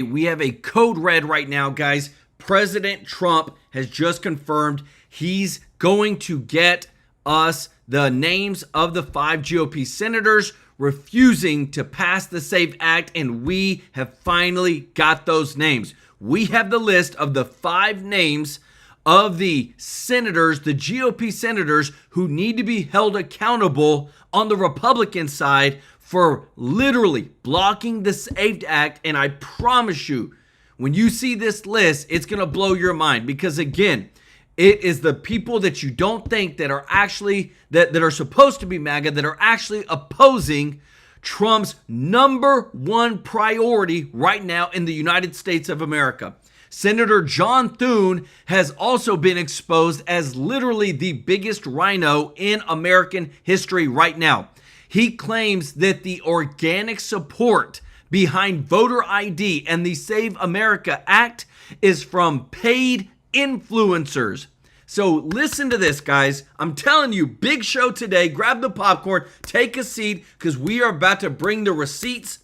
We have a code red right now, guys. President Trump has just confirmed he's going to get us the names of the 5 GOP senators refusing to pass the SAFE Act, and we have finally got those names. We have the list of the 5 names of the senators, the GOP senators, who need to be held accountable on the Republican side for literally blocking the SAFE Act. And I promise you, when you see this list, it's going to blow your mind, because again, it is the people that you don't think that are actually, that are supposed to be MAGA, that are actually opposing Trump's #1 priority right now in the United States of America. Senator John Thune has also been exposed as literally the biggest rhino in American history right now. He claims that the organic support behind voter ID and the Save America Act is from paid influencers. So listen to this, guys. I'm telling you, big show today. Grab the popcorn, take a seat, because we are about to bring the receipts.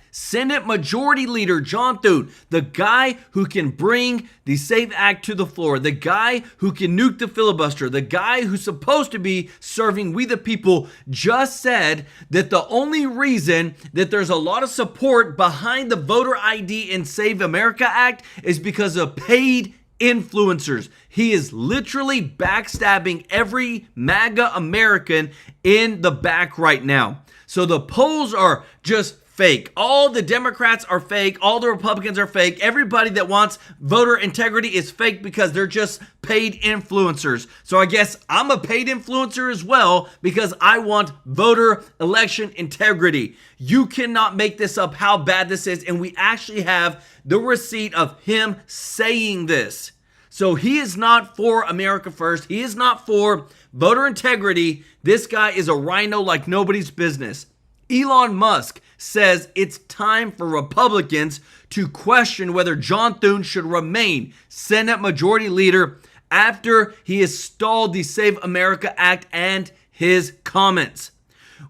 Senate Majority Leader John Thune, the guy who can bring the SAFE Act to the floor, the guy who can nuke the filibuster, the guy who's supposed to be serving we the people, just said that the only reason that there's a lot of support behind the Voter ID and Save America Act is because of paid influencers. He is literally backstabbing every MAGA American in the back right now. So the polls are just fake. All the Democrats are fake. All the Republicans are fake. Everybody that wants voter integrity is fake because they're just paid influencers. So I guess I'm a paid influencer as well, because I want voter election integrity. You cannot make this up how bad this is. And we actually have the receipt of him saying this. So he is not for America First. He is not for voter integrity. This guy is a rhino like nobody's business. Elon Musk says it's time for Republicans to question whether John Thune should remain Senate Majority Leader after he has stalled the Save America Act and his comments.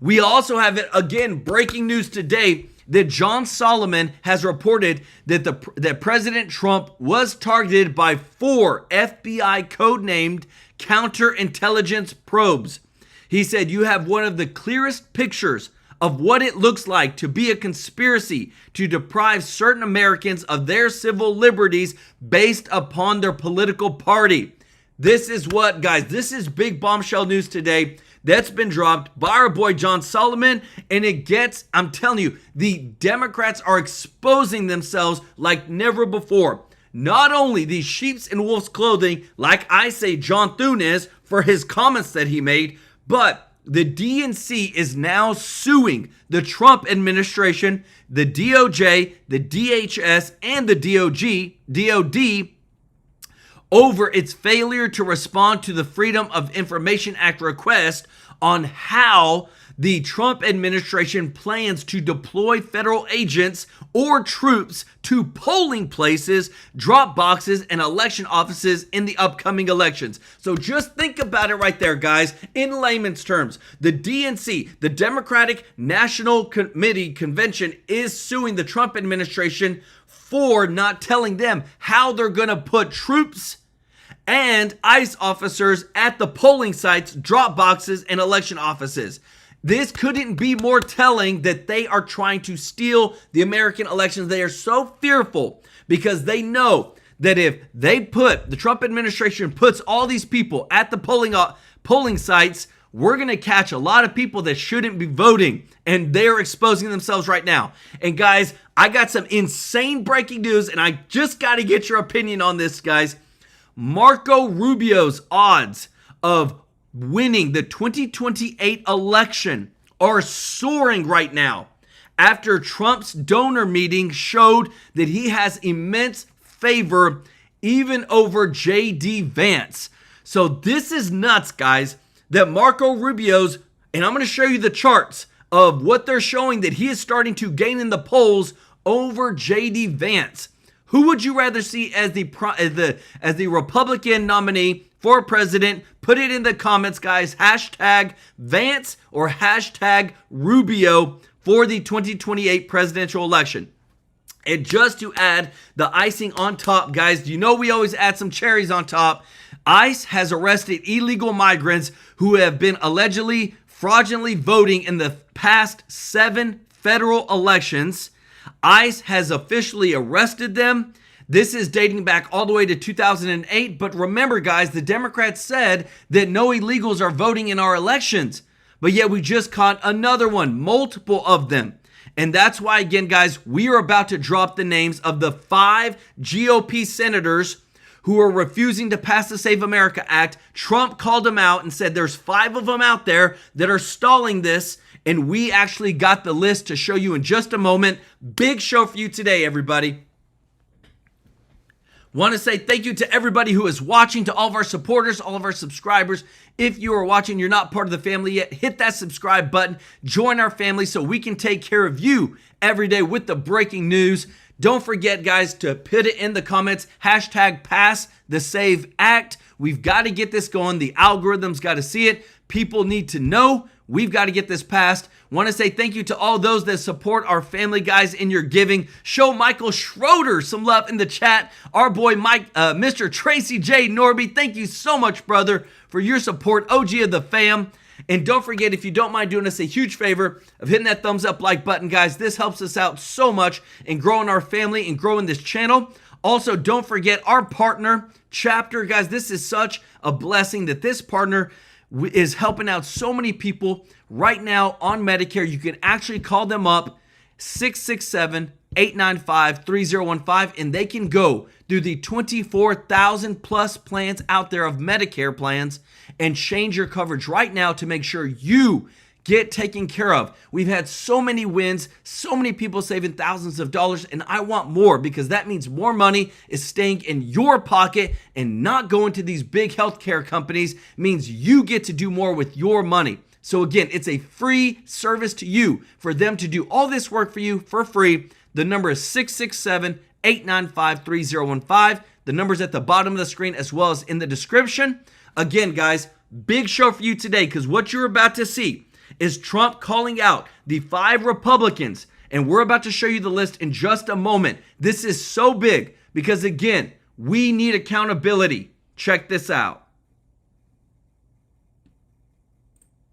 We also have it again, breaking news today, that John Solomon has reported that President Trump was targeted by 4 FBI codenamed counterintelligence probes. He said, "You have one of the clearest pictures of what it looks like to be a conspiracy to deprive certain Americans of their civil liberties based upon their political party." This is what, guys, this is big bombshell news today that's been dropped by our boy John Solomon. And it gets, I'm telling you, the Democrats are exposing themselves like never before. Not only the sheep's and wolf's clothing, like I say John Thune is for his comments that he made, but the DNC is now suing the Trump administration, the DOJ, the DHS, and the DOD over its failure to respond to the Freedom of Information Act request on how the Trump administration plans to deploy federal agents or troops to polling places, drop boxes, and election offices in the upcoming elections. So just think about it right there, guys. In layman's terms, the DNC, the Democratic National Committee Convention, is suing the Trump administration for not telling them how they're going to put troops and ICE officers at the polling sites, drop boxes, and election offices. This couldn't be more telling that they are trying to steal the American elections. They are so fearful because they know that if they put, the Trump administration puts all these people at the polling sites, we're going to catch a lot of people that shouldn't be voting, and they're exposing themselves right now. And guys, I got some insane breaking news, and I just got to get your opinion on this, guys. Marco Rubio's odds of winning the 2028 election are soaring right now after Trump's donor meeting showed that he has immense favor even over J.D. Vance. So this is nuts, guys, that Marco Rubio's, and I'm going to show you the charts of what they're showing, that he is starting to gain in the polls over J.D. Vance. Who would you rather see as the Republican nominee for president? Put it in the comments, guys. Hashtag Vance or hashtag Rubio for the 2028 presidential election. And just to add the icing on top, guys, you know we always add some cherries on top. ICE has arrested illegal migrants who have been allegedly fraudulently voting in the past 7 federal elections. ICE has officially arrested them. This is dating back all the way to 2008. But remember, guys, the Democrats said that no illegals are voting in our elections. But yet we just caught another one, multiple of them. And that's why, again, guys, we are about to drop the names of the 5 GOP senators who are refusing to pass the Save America Act. Trump called them out and said there's 5 of them out there that are stalling this. And we actually got the list to show you in just a moment. Big show for you today, everybody. Want to say thank you to everybody who is watching, to all of our supporters, all of our subscribers. If you are watching, you're not part of the family yet, hit that subscribe button, join our family so we can take care of you every day with the breaking news. Don't forget, guys, to put it in the comments, hashtag pass the Save Act. We've got to get this going. The algorithm's got to see it. People need to know. We've got to get this passed. Want to say thank you to all those that support our family, guys, in your giving. Show Michael Schroeder some love in the chat. Our boy Mike, Mr. Tracy J. Norby, thank you so much, brother, for your support. OG of the fam. And don't forget, if you don't mind doing us a huge favor of hitting that thumbs up like button, guys. This helps us out so much in growing our family and growing this channel. Also, don't forget our partner chapter, guys. This is such a blessing that this partner is helping out so many people right now on Medicare. You can actually call them up, 667-895-3015, and they can go through the 24,000 plus plans out there of Medicare plans and change your coverage right now to make sure you get taken care of. We've had so many wins, so many people saving thousands of dollars, and I want more because that means more money is staying in your pocket and not going to these big healthcare companies. It means you get to do more with your money. So again, it's a free service to you for them to do all this work for you for free. The number is 667-895-3015. The number's at the bottom of the screen as well as in the description. Again, guys, big show for you today because what you're about to see is Trump calling out the 5 Republicans, and we're about to show you the list in just a moment. This is so big because, again, we need accountability. Check this out.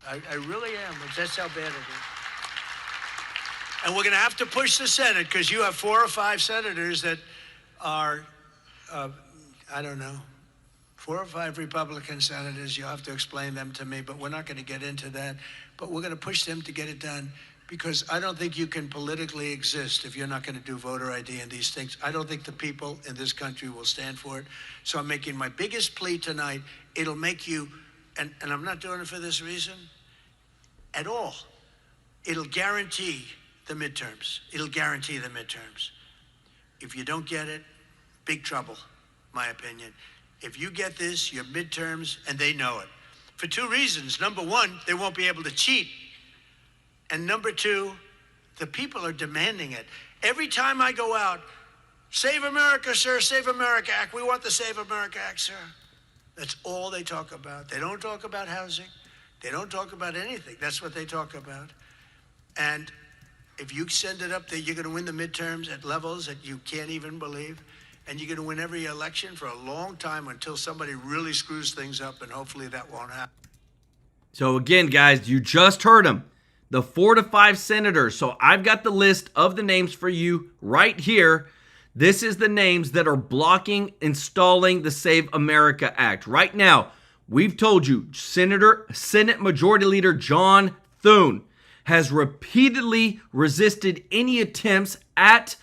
I really am. That's how bad it is. And we're going to have to push the Senate because you have 4 or 5 senators that are, I don't know, 4 or 5 Republican senators. You'll have to explain them to me, but we're not going to get into that. But we're going to push them to get it done because I don't think you can politically exist if you're not going to do voter ID and these things. I don't think the people in this country will stand for it. So I'm making my biggest plea tonight. It'll make you, and I'm not doing it for this reason at all. It'll guarantee the midterms. It'll guarantee the midterms. If you don't get it, big trouble, my opinion. If you get this, your midterms, and they know it. For 2 reasons. Number 1, they won't be able to cheat. And number 2, the people are demanding it. Every time I go out, Save America, sir, Save America Act. We want the Save America Act, sir. That's all they talk about. They don't talk about housing. They don't talk about anything. That's what they talk about. And if you send it up there, you're going to win the midterms at levels that you can't even believe. And you're going to win every election for a long time until somebody really screws things up, and hopefully that won't happen. So again, guys, you just heard them. The 4 to 5 senators. So I've got the list of the names for you right here. This is the names that are blocking installing the Save America Act. Right now, we've told you, Senate Majority Leader John Thune has repeatedly resisted any attempts at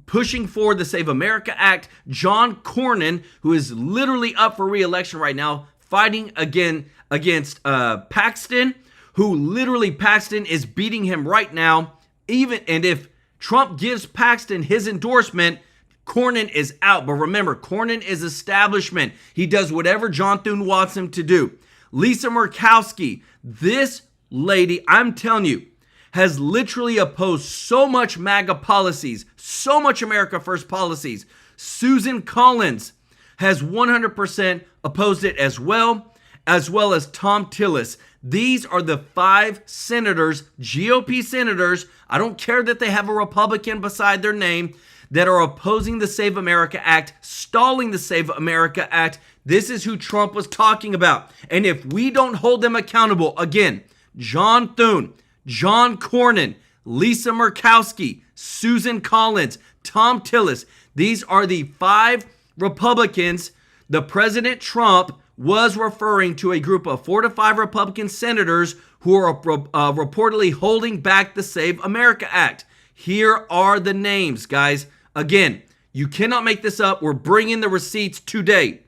pushing for the Save America Act. John Cornyn, who is literally up for re-election right now, fighting against Paxton, who literally Paxton is beating him right now. And if Trump gives Paxton his endorsement, Cornyn is out. But remember, Cornyn is establishment. He does whatever John Thune wants him to do. Lisa Murkowski, this lady, I'm telling you, has literally opposed so much MAGA policies, so much America First policies. Susan Collins has 100% opposed it as well as Tom Tillis. These are the 5 senators, GOP senators, I don't care that they have a Republican beside their name, that are opposing the Save America Act, stalling the Save America Act. This is who Trump was talking about. And if we don't hold them accountable, again, John Thune, John Cornyn, Lisa Murkowski, Susan Collins, Tom Tillis, these are the 5 Republicans. The President Trump was referring to a group of 4 to 5 Republican senators who are reportedly holding back the Save America Act. Here are the names, guys. Again, you cannot make this up. We're bringing the receipts today.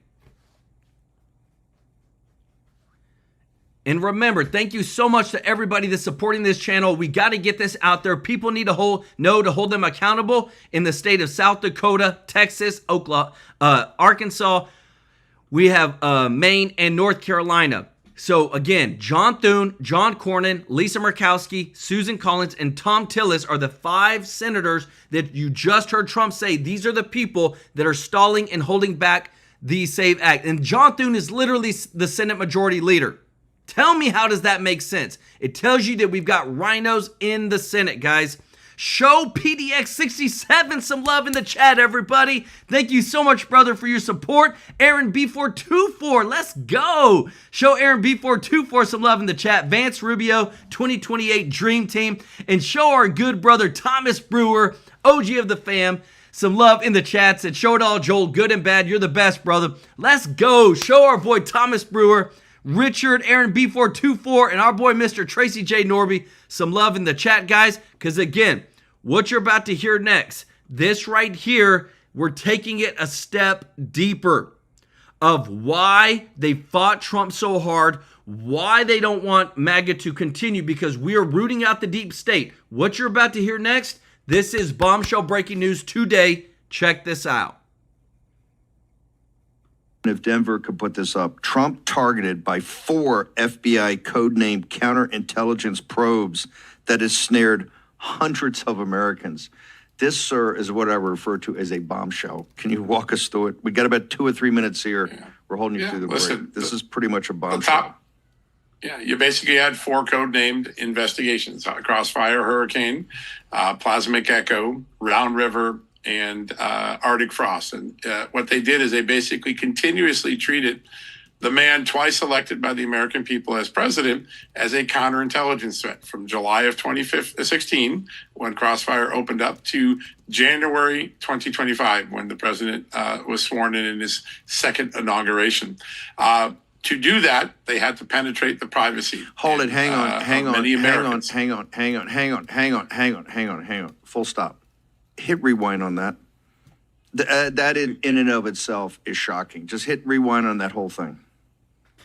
And remember, thank you so much to everybody that's supporting this channel. We got to get this out there. People need to hold them accountable in the state of South Dakota, Texas, Oklahoma, Arkansas. We have Maine and North Carolina. So again, John Thune, John Cornyn, Lisa Murkowski, Susan Collins, and Tom Tillis are the 5 senators that you just heard Trump say these are the people that are stalling and holding back the SAVE Act. And John Thune is literally the Senate Majority Leader. Tell me, how does that make sense? It tells you that we've got rhinos in the Senate, guys. Show PDX67 some love in the chat, everybody. Thank you so much, brother, for your support. Aaron B424, let's go. Show Aaron B424 some love in the chat. Vance Rubio, 2028 Dream Team. And show our good brother Thomas Brewer, OG of the fam, some love in the chats. And show it all, Joel, good and bad. You're the best, brother. Let's go. Show our boy Thomas Brewer, Richard, Aaron B424, and our boy Mr. Tracy J. Norby some love in the chat, guys, because again, what you're about to hear next, this right here, we're taking it a step deeper of why they fought Trump so hard, why they don't want MAGA to continue, because we are rooting out the deep state. What you're about to hear next, this is bombshell breaking news today. Check this out. If Denver could put this up, Trump targeted by 4 FBI codenamed counterintelligence probes that has snared hundreds of Americans. This, sir, is what I refer to as a bombshell. Can you walk us through it? We got about 2 or 3 minutes here. Yeah. We're holding you through the break. This is pretty much a bombshell. You basically had 4 code-named investigations: Crossfire, Hurricane, Plasmic Echo, Round River, and Arctic Frost. And what they did is they basically continuously treated the man twice elected by the American people as president as a counterintelligence threat from July of 2016, when Crossfire opened up, to January 2025, when the president was sworn in his second inauguration. To do that, they had to penetrate the privacy. Hold it, hang on. Full stop. Hit rewind on that. That in and of itself is shocking. Just hit rewind on that whole thing.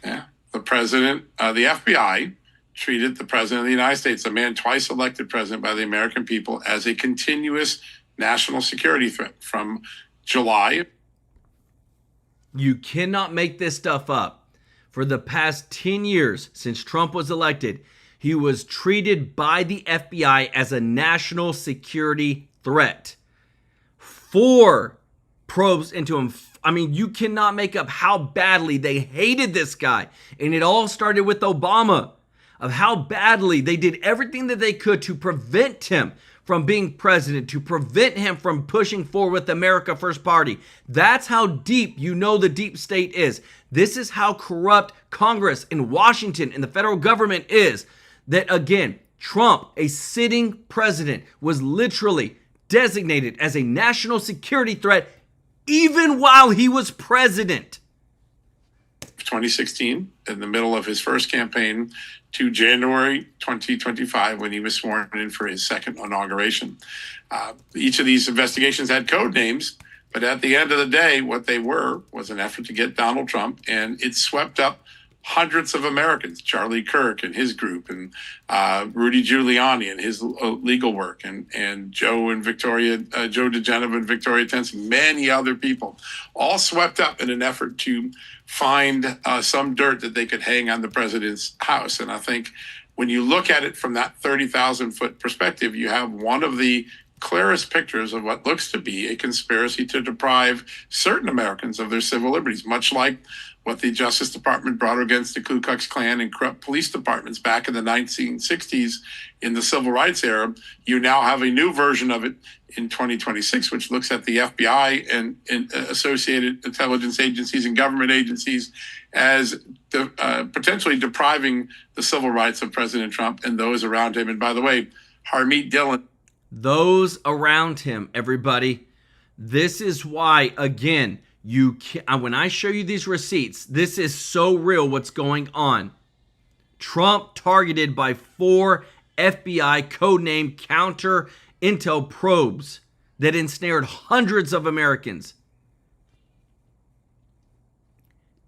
Yeah. The president, the FBI treated the president of the United States, a man twice elected president by the American people, as a continuous national security threat from July. You cannot make this stuff up. For the past 10 years since Trump was elected, he was treated by the FBI as a national security threat. 4 probes into him. I mean, you cannot make up how badly they hated this guy. And it all started with Obama, of how badly they did everything that they could to prevent him from being president, to prevent him from pushing forward with the America First Party. That's how deep you know the deep state is. This is how corrupt Congress in Washington and the federal government is. That again, Trump, a sitting president, was literally designated as a national security threat even while he was president. 2016, in the middle of his first campaign, to January 2025, when he was sworn in for his second inauguration. Each of these investigations had code names, but at the end of the day, what they were was an effort to get Donald Trump, and it swept up hundreds of Americans, Charlie Kirk and his group, and Rudy Giuliani and his legal work, and Joe DeGenevieve and Victoria Tensi, many other people, all swept up in an effort to find some dirt that they could hang on the president's house. And I think when you look at it from that 30,000-foot perspective, you have one of the clearest pictures of what looks to be a conspiracy to deprive certain Americans of their civil liberties, much like what the Justice Department brought against the Ku Klux Klan and corrupt police departments back in the 1960s in the civil rights era. You now have a new version of it in 2026, which looks at the FBI and associated intelligence agencies and government agencies as potentially depriving the civil rights of President Trump and those around him. And by the way, Harmeet Dillon. Those around him, everybody. This is why, again, you can, when I show you these receipts, this is so real what's going on. Trump targeted by 4 FBI codename counter intel probes that ensnared hundreds of Americans.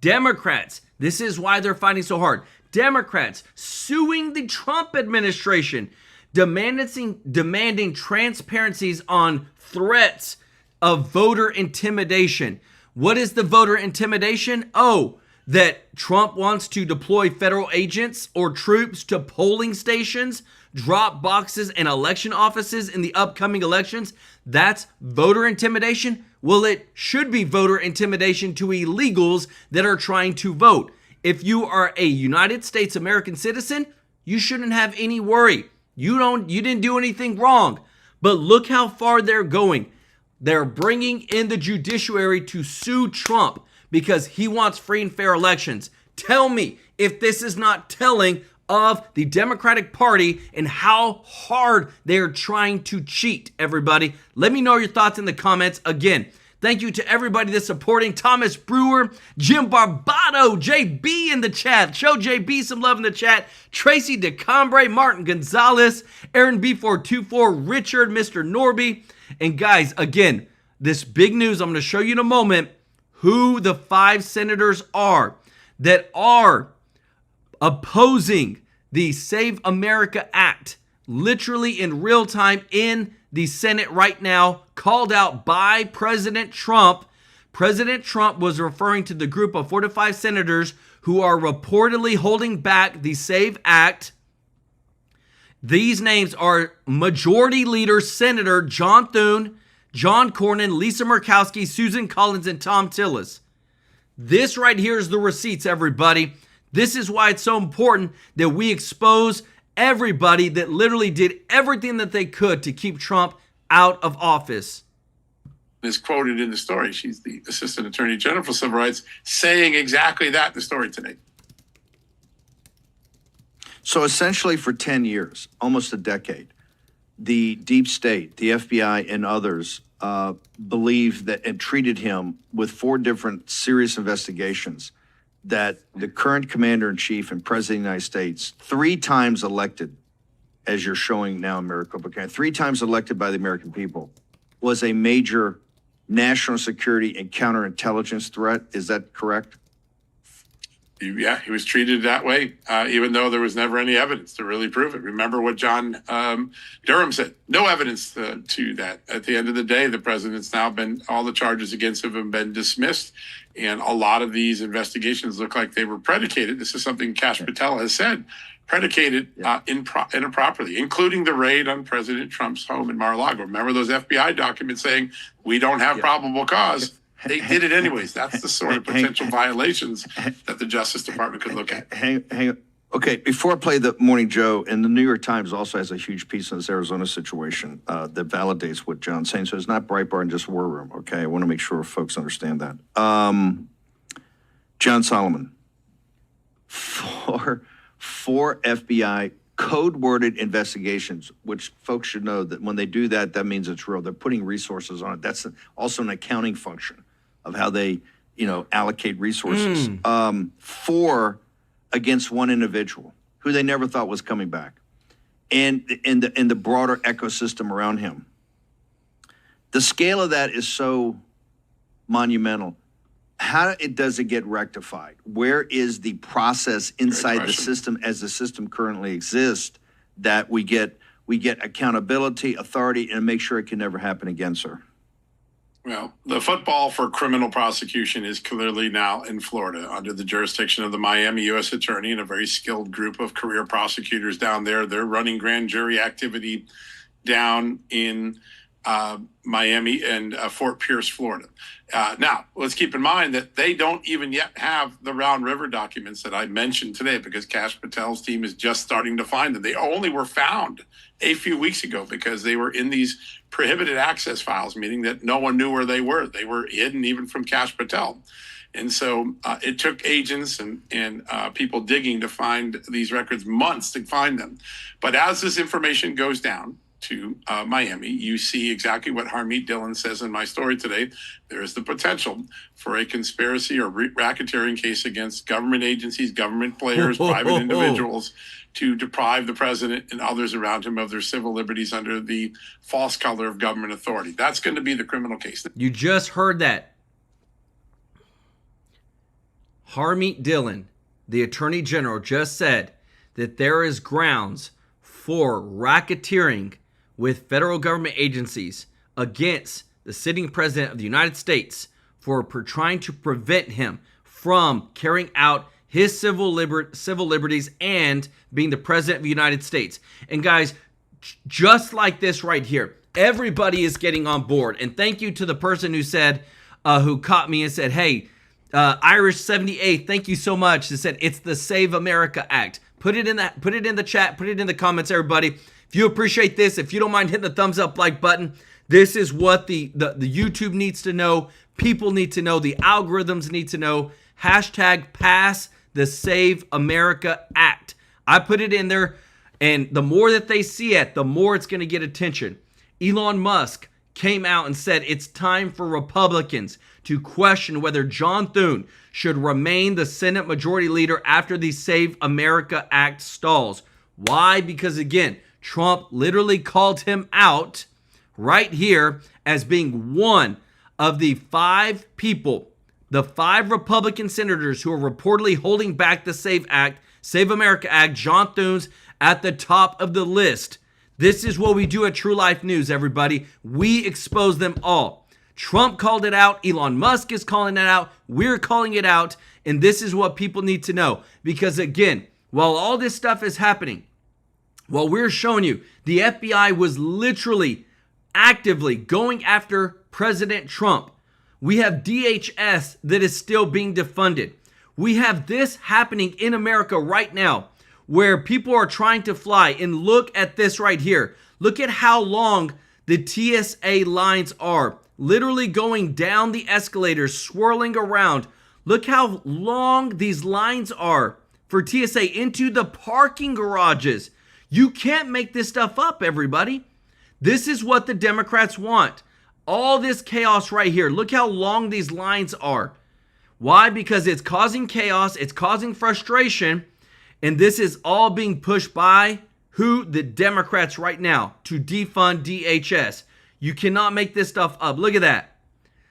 Democrats, this is why they're fighting so hard. Democrats suing the Trump administration, demanding transparencies on threats of voter intimidation. What is the voter intimidation? Oh, that Trump wants to deploy federal agents or troops to polling stations, drop boxes and election offices in the upcoming elections. That's voter intimidation. Well, it should be voter intimidation to illegals that are trying to vote. If you are a United States American citizen, you shouldn't have any worry. You didn't do anything wrong. But look how far they're going. They're bringing in the judiciary to sue Trump because he wants free and fair elections. Tell me if this is not telling of the Democratic Party and how hard they're trying to cheat, everybody. Let me know your thoughts in the comments. Again, thank you to everybody that's supporting. Thomas Brewer, Jim Barbato, JB in the chat. Show JB some love in the chat. Tracy DeCombre, Martin Gonzalez, Aaron B424, Richard, Mr. Norby. And guys, again, this big news, I'm going to show you in a moment who the 5 senators are that are opposing the Save America Act, literally in real time in the Senate right now, called out by President Trump. President Trump was referring to the group of 4 to 5 senators who are reportedly holding back the Save Act. These names are Majority Leader Senator John Thune, John Cornyn, Lisa Murkowski, Susan Collins, and Tom Tillis. This right here is the receipts, everybody. This is why it's so important that we expose everybody that literally did everything that they could to keep Trump out of office. Is quoted in the story. She's the Assistant Attorney General for Civil Rights, saying exactly that in the story today. So essentially for 10 years, almost a decade, the deep state, the FBI and others believed that and treated him with 4 different serious investigations that the current commander-in-chief and president of the United States, 3 times elected, as you're showing now in Maricopa, 3 times elected by the American people, was a major national security and counterintelligence threat. Is that correct? Yeah, he was treated that way, even though there was never any evidence to really prove it. Remember what John Durham said. No evidence to that. At the end of the day, the president's now all the charges against him have been dismissed. And a lot of these investigations look like they were predicated. This is something Kash Patel has said, predicated improperly, including the raid on President Trump's home in Mar-a-Lago. Remember those FBI documents saying we don't have probable cause? They did it anyways. That's the sort of potential violations that the Justice Department could look at. Hang on. Okay, before I play the Morning Joe, and the New York Times also has a huge piece on this Arizona situation that validates what John's saying. So it's not Breitbart and just War Room, okay? I want to make sure folks understand that. John Solomon, 4 FBI code-worded investigations, which folks should know that when they do that, that means it's real. They're putting resources on it. That's also an accounting function of how they, allocate resources. 4 against 1 individual who they never thought was coming back, and in the broader ecosystem around him. The scale of that is so monumental. How does it get rectified? Where is the process inside the system as the system currently exists that we get accountability, authority, and make sure it can never happen again, sir? Well, the football for criminal prosecution is clearly now in Florida under the jurisdiction of the Miami U.S. Attorney and a very skilled group of career prosecutors down there. They're running grand jury activity down in Miami and Fort Pierce, Florida. Now, let's keep in mind that they don't even yet have the Round River documents that I mentioned today, because Kash Patel's team is just starting to find them. They only were found a few weeks ago because they were in these prohibited access files, meaning that no one knew where they were. They were hidden even from Kash Patel. And so it took agents and people digging to find these records, months to find them. But as this information goes down to Miami, you see exactly what Harmeet Dillon says in my story today. There is the potential for a conspiracy or racketeering case against government agencies, government players, private individuals, to deprive the president and others around him of their civil liberties under the false color of government authority. That's going to be the criminal case. You just heard that. Harmeet Dillon, the Attorney General, just said that there is grounds for racketeering with federal government agencies against the sitting president of the United States for trying to prevent him from carrying out his civil liberties and being the president of the United States. And guys, just like this right here, everybody is getting on board. And thank you to the person who said, who caught me and said, hey, Irish 78, thank you so much. They said it's the Save America Act. Put it in the chat, put it in the comments, everybody. If you appreciate this, if you don't mind hitting the thumbs up like button, this is what the YouTube needs to know. People need to know. The algorithms need to know. Hashtag pass the Save America Act. I put it in there, and the more that they see it, the more it's going to get attention. Elon Musk came out and said it's time for Republicans to question whether John Thune should remain the Senate Majority Leader after the Save America Act stalls. Why? Because again, Trump literally called him out right here as being one of the 5 people, the 5 Republican senators who are reportedly holding back the Save America Act. John Thune's at the top of the list. This is what we do at TrueLife News, everybody. We expose them all. Trump called it out. Elon Musk is calling it out. We're calling it out. And this is what people need to know. Because again, while all this stuff is happening, while we're showing you, the FBI was literally actively going after President Trump. We have DHS that is still being defunded. We have this happening in America right now, where people are trying to fly. And look at this right here. Look at how long the TSA lines are. Literally going down the escalators, swirling around. Look how long these lines are for TSA into the parking garages. You can't make this stuff up, everybody. This is what the Democrats want. All this chaos right here. Look how long these lines are. Why? Because it's causing chaos. It's causing frustration. And this is all being pushed by who? The Democrats right now to defund DHS. You cannot make this stuff up. Look at that.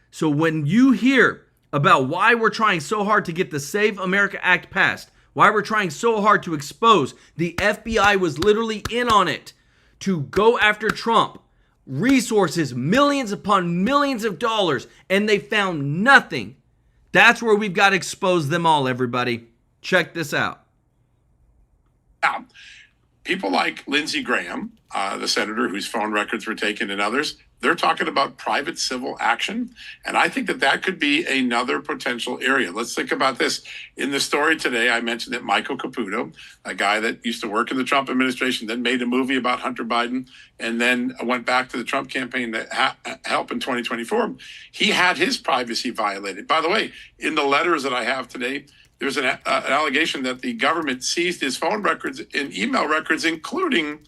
So when you hear about why we're trying so hard to get the Save America Act passed, why we're trying so hard to expose, the FBI was literally in on it to go after Trump. Resources, millions upon millions of dollars, and they found nothing. That's where we've got to expose them all, everybody. Check this out. Now, people like Lindsey Graham, the senator whose phone records were taken, and others, they're talking about private civil action. And I think that that could be another potential area. Let's think about this. In the story today, I mentioned that Michael Caputo, a guy that used to work in the Trump administration, then made a movie about Hunter Biden, and then went back to the Trump campaign to help in 2024. He had his privacy violated. By the way, in the letters that I have today, there's an allegation that the government seized his phone records and email records, including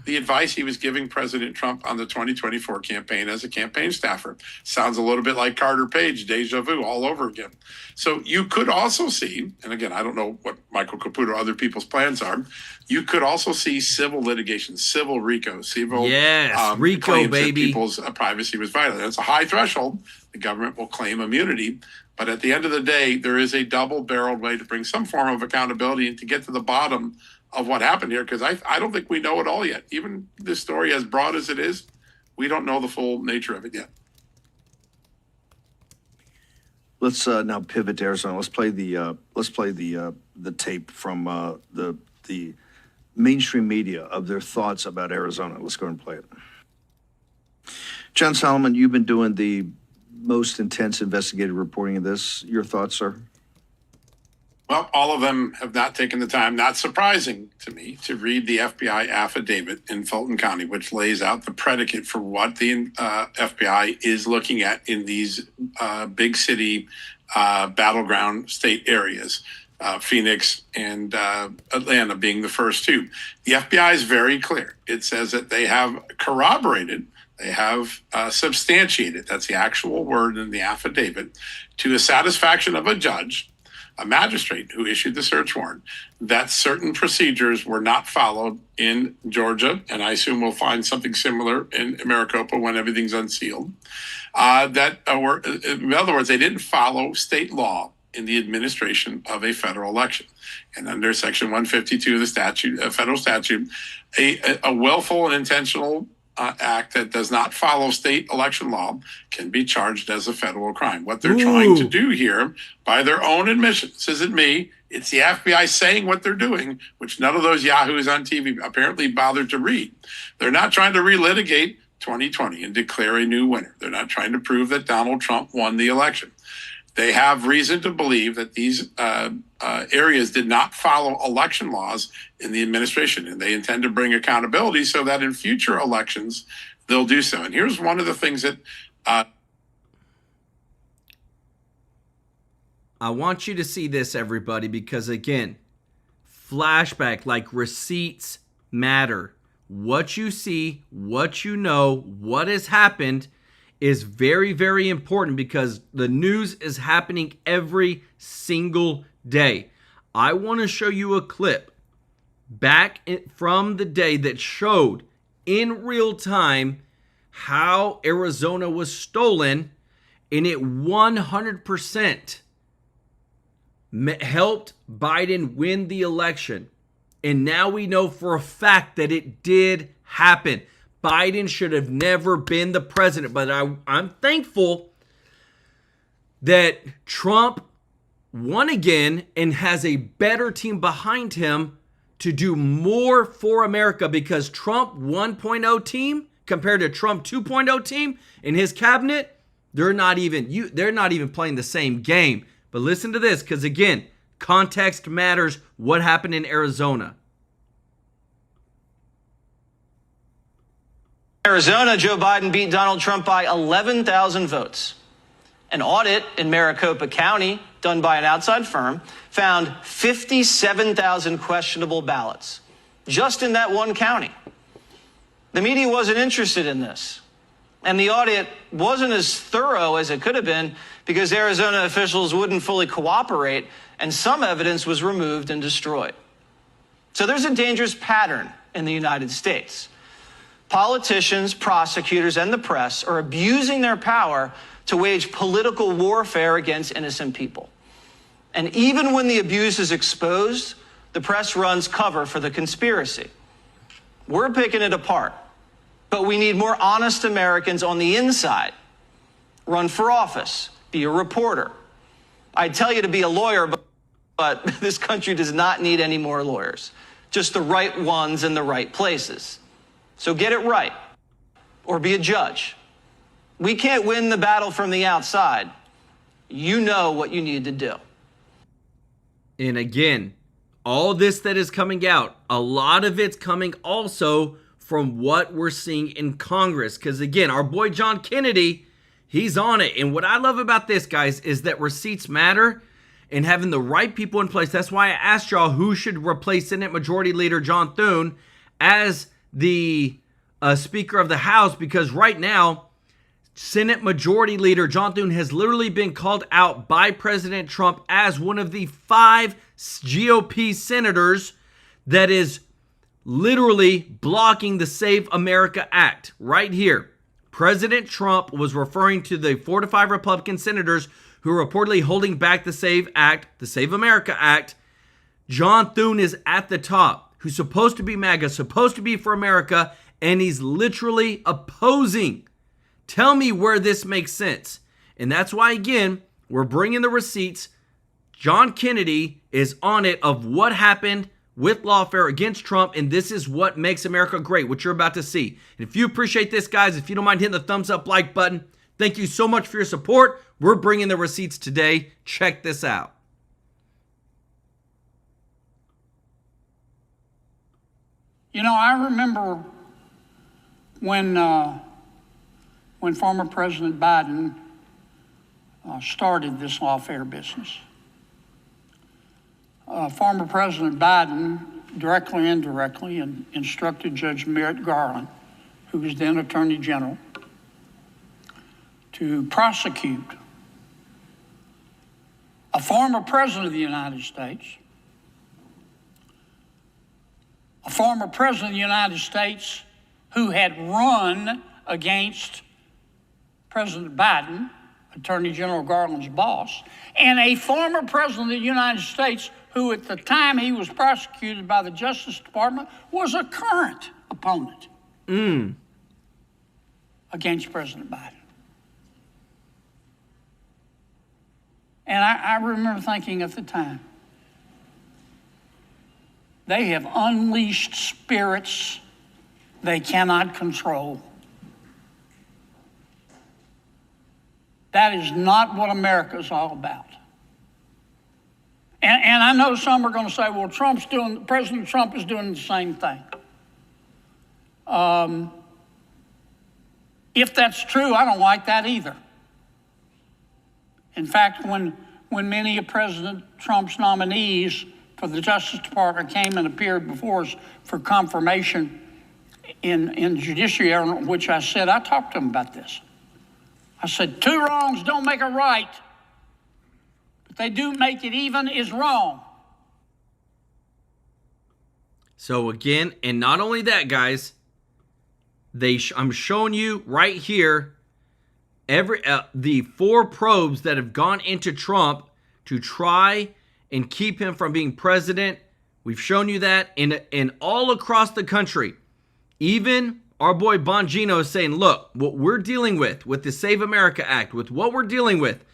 the advice he was giving President Trump on the 2024 campaign as a campaign staffer. Sounds a little bit like Carter Page, deja vu all over again. So you could also see, and again, I don't know what Michael Caputo or other people's plans are, you could also see civil litigation, civil RICO, civil RICO, baby. People's privacy was violated. That's a high threshold. The government will claim immunity. But at the end of the day, there is a double-barreled way to bring some form of accountability and to get to the bottom of what happened here, because I don't think we know it all yet. Even this story, as broad as it is, we don't know the full nature of it yet. Let's now pivot to Arizona. Let's play the tape from the mainstream media of their thoughts about Arizona. Let's go and play it. John Solomon, you've been doing the most intense investigative reporting of this. Your thoughts, sir? Well, all of them have not taken the time, not surprising to me, to read the FBI affidavit in Fulton County, which lays out the predicate for what the FBI is looking at in these big city battleground state areas, Phoenix and Atlanta being the first two. The FBI is very clear. It says that they have corroborated, they have substantiated, that's the actual word in the affidavit, to the satisfaction of a judge, a magistrate who issued the search warrant, that certain procedures were not followed in Georgia, and I assume we'll find something similar in Maricopa when everything's unsealed. In other words, they didn't follow state law in the administration of a federal election. And under Section 152 of the statute, a federal statute, a willful and intentional act that does not follow state election law can be charged as a federal crime. What they're trying to do here, by their own admission, this isn't me, it's the FBI saying what they're doing, which none of those yahoos on TV apparently bothered to read. They're not trying to relitigate 2020 and declare a new winner. They're not trying to prove that Donald Trump won the election. They have reason to believe that these areas did not follow election laws in the administration, and they intend to bring accountability so that in future elections they'll do so. And here's one of the things that I want you to see this, everybody, because again, flashback, like receipts matter. What you see, what you know, what has happened is very, very important because the news is happening every single day. I want to show you a clip back from the day that showed in real time how Arizona was stolen, and it 100% helped Biden win the election. And now we know for a fact that it did happen. Biden should have never been the president, but I'm thankful that Trump won again and has a better team behind him to do more for America, because Trump 1.0 team compared to Trump 2.0 team in his cabinet, they're not even playing the same game. But listen to this, because again, context matters. What happened in Arizona? Arizona, Joe Biden beat Donald Trump by 11,000 votes. An audit in Maricopa County, done by an outside firm, found 57,000 questionable ballots, just in that one county. The media wasn't interested in this, and the audit wasn't as thorough as it could have been because Arizona officials wouldn't fully cooperate, and some evidence was removed and destroyed. So there's a dangerous pattern in the United States. Politicians, prosecutors, and the press are abusing their power to wage political warfare against innocent people. And even when the abuse is exposed, the press runs cover for the conspiracy. We're picking it apart, but we need more honest Americans on the inside. Run for office, be a reporter. I'd tell you to be a lawyer, but this country does not need any more lawyers, just the right ones in the right places. So get it right, or be a judge. We can't win the battle from the outside. You know what you need to do. And again, all this that is coming out, a lot of it's coming also from what we're seeing in Congress. Because again, our boy John Kennedy, he's on it. And what I love about this, guys, is that receipts matter and having the right people in place. That's why I asked y'all who should replace Senate Majority Leader John Thune as the Speaker of the House, because right now, Senate Majority Leader John Thune has literally been called out by President Trump as one of the 5 GOP senators that is literally blocking the Save America Act. Right here, President Trump was referring to the 4 to 5 Republican senators who are reportedly holding back the Save Act, the Save America Act. John Thune is at the top, who's supposed to be MAGA, supposed to be for America, and he's literally opposing. Tell me where this makes sense. And that's why, again, we're bringing the receipts. John Kennedy is on it of what happened with lawfare against Trump, and this is what makes America great, what you're about to see. And if you appreciate this, guys, if you don't mind hitting the thumbs up like button, thank you so much for your support. We're bringing the receipts today. Check this out. You know, I remember when former President Biden started this lawfare business. Former President Biden, directly and indirectly, instructed Judge Merrick Garland, who was then Attorney General, to prosecute a former President of the United States, a former President of the United States who had run against President Biden, Attorney General Garland's boss, and a former President of the United States who at the time he was prosecuted by the Justice Department was a current opponent against President Biden. And I remember thinking at the time, they have unleashed spirits they cannot control. That is not what America is all about. And I know some are going to say, well, President Trump is doing the same thing. If that's true, I don't like that either. In fact, when many of President Trump's nominees for the Justice Department came and appeared before us for confirmation in judiciary, which I said, I talked to them about this. I said, 2 wrongs don't make a right, but they do make it even is wrong. So again, and not only that, guys, I'm showing you right here the 4 probes that have gone into Trump to try and keep him from being president. We've shown you that in all across the country. Even our boy Bongino is saying, look, what we're dealing with the Save America Act, with what we're dealing with,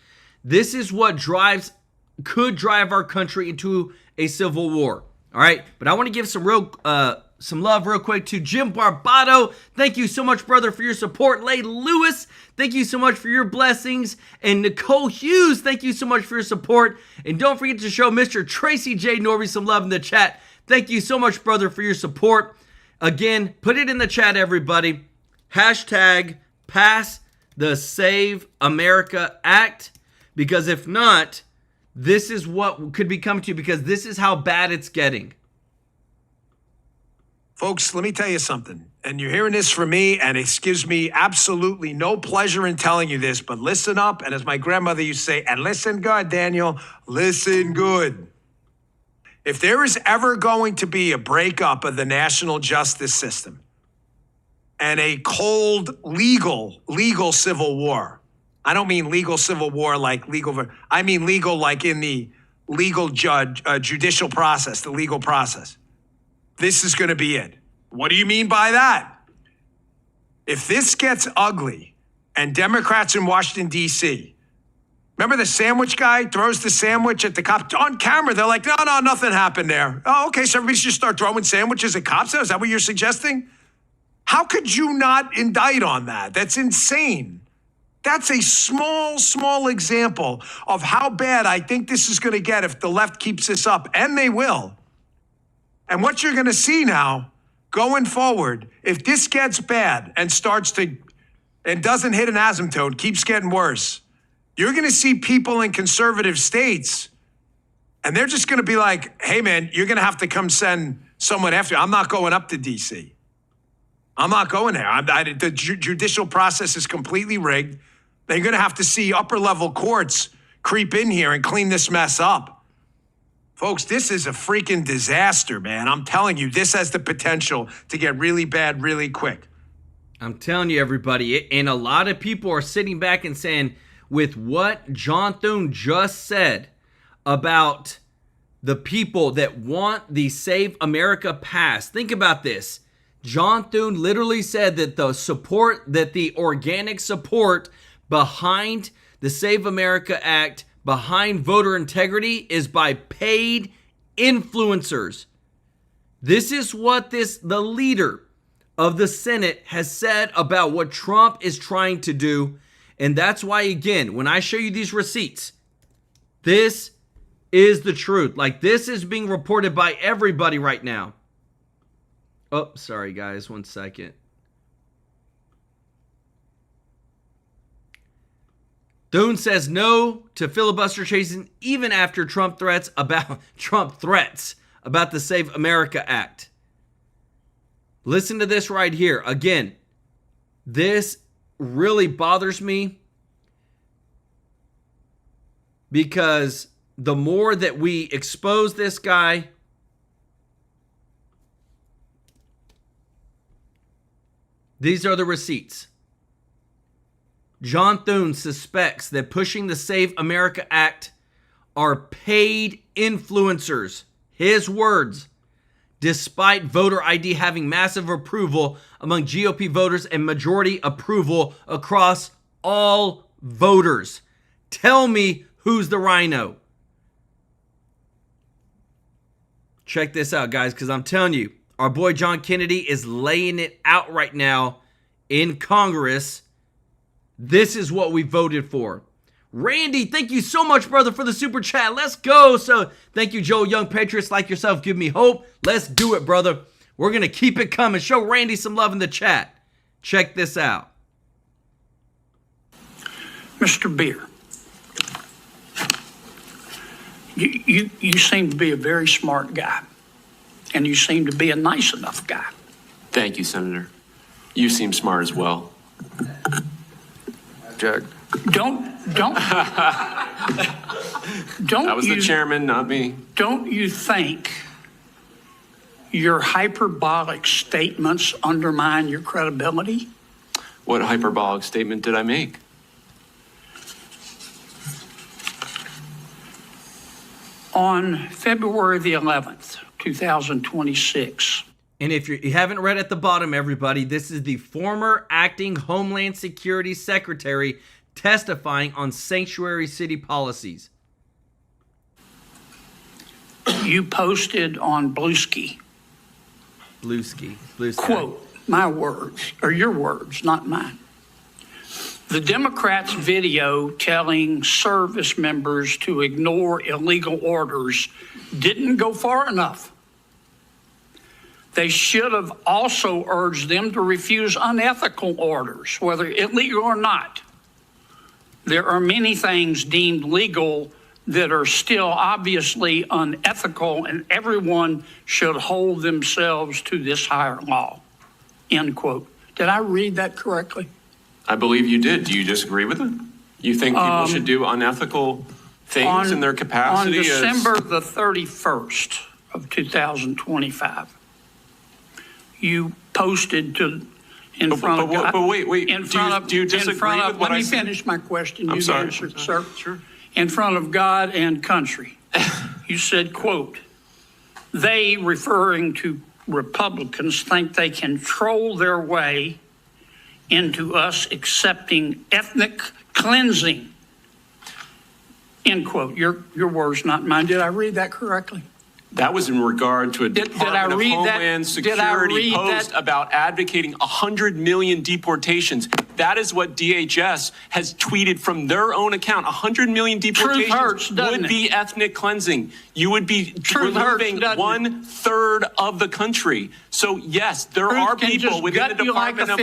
this is what could drive our country into a civil war. All right, but I want to give some love real quick to Jim Barbato. Thank you so much, brother, for your support. Lay Lewis, thank you so much for your blessings. And Nicole Hughes, thank you so much for your support. And don't forget to show Mr. Tracy J. Norby some love in the chat. Thank you so much, brother, for your support. Again, put it in the chat, everybody. Hashtag pass the Save America Act. Because if not, this is what could be coming to you, because this is how bad it's getting. Folks, let me tell you something. And you're hearing this from me, and it gives me absolutely no pleasure in telling you this, but listen up. And as my grandmother used to say, and listen good, Daniel, listen good. If there is ever going to be a breakup of the national justice system and a cold, legal civil war, I don't mean legal civil war like legal, I mean legal like in the legal judicial process, the legal process. This is going to be it. What do you mean by that? If this gets ugly and Democrats in Washington, D.C., remember the sandwich guy throws the sandwich at the cop on camera? They're like, no, nothing happened there. Oh, okay, so everybody should start throwing sandwiches at cops? Is that what you're suggesting? How could you not indict on that? That's insane. That's a small example of how bad I think this is going to get if the left keeps this up, and they will. And what you're going to see now, going forward, if this gets bad and doesn't hit an asymptote, keeps getting worse, you're going to see people in conservative states, and they're just going to be like, hey, man, you're going to have to come send someone after you. I'm not going up to D.C. I'm not going there. The judicial process is completely rigged. They're going to have to see upper-level courts creep in here and clean this mess up. Folks, this is a freaking disaster, man. I'm telling you, this has the potential to get really bad really quick. I'm telling you, everybody, and a lot of people are sitting back and saying, with what John Thune just said about the people that want the Save America pass, think about this. John Thune literally said that the organic support behind the Save America Act, behind voter integrity, is by paid influencers. This is what the leader of the Senate has said about what Trump is trying to do. And that's why, again, when I show you these receipts, this is the truth. Like, this is being reported by everybody right now. Oh, sorry, guys. 1 second. Thune says no to filibuster chasing even after Trump threats about the Save America Act. Listen to this right here. Again, this really bothers me because the more that we expose this guy, these are the receipts. John Thune suspects that pushing the Save America Act are paid influencers. His words. Despite voter ID having massive approval among GOP voters and majority approval across all voters. Tell me who's the rhino. Check this out, guys, because I'm telling you, our boy John Kennedy is laying it out right now in Congress. This is what we voted for. Randy, thank you so much, brother, for the super chat. Let's go. So thank you, Joe. Young patriots like yourself give me hope. Let's do it, brother. We're going to keep it coming. Show Randy some love in the chat. Check this out. Mr. Beer, you seem to be a very smart guy, and you seem to be a nice enough guy. Thank you, Senator. You seem smart as well. Jack. Don't. That was the chairman, not me. Don't you think your hyperbolic statements undermine your credibility? What hyperbolic statement did I make? On February the 11th, 2026. And if you haven't read at the bottom, everybody, this is the former acting Homeland Security Secretary testifying on sanctuary city policies. You posted on Bluesky. Bluesky. Quote, my words, or your words, not mine. The Democrats' video telling service members to ignore illegal orders didn't go far enough. They should have also urged them to refuse unethical orders, whether illegal or not. There are many things deemed legal that are still obviously unethical, and everyone should hold themselves to this higher law. End quote. Did I read that correctly? I believe you did. Do you disagree with it? You think people should do unethical things in their capacity? On December the 31st of 2025, you posted in front of God. But wait. Do you disagree with what I said? Let me finish my question. I'm sorry. Sir. Sure. In front of God and country, you said, quote, they, referring to Republicans, think they can troll their way into us accepting ethnic cleansing. End quote. Your words, not mine. Did I read that correctly? That was in regard to a Department of Homeland Security post about advocating 100 million deportations. That is what DHS has tweeted from their own account. 100 million deportations would be ethnic cleansing. You would be removing 1/3 of the country. So yes, there are people within the Department of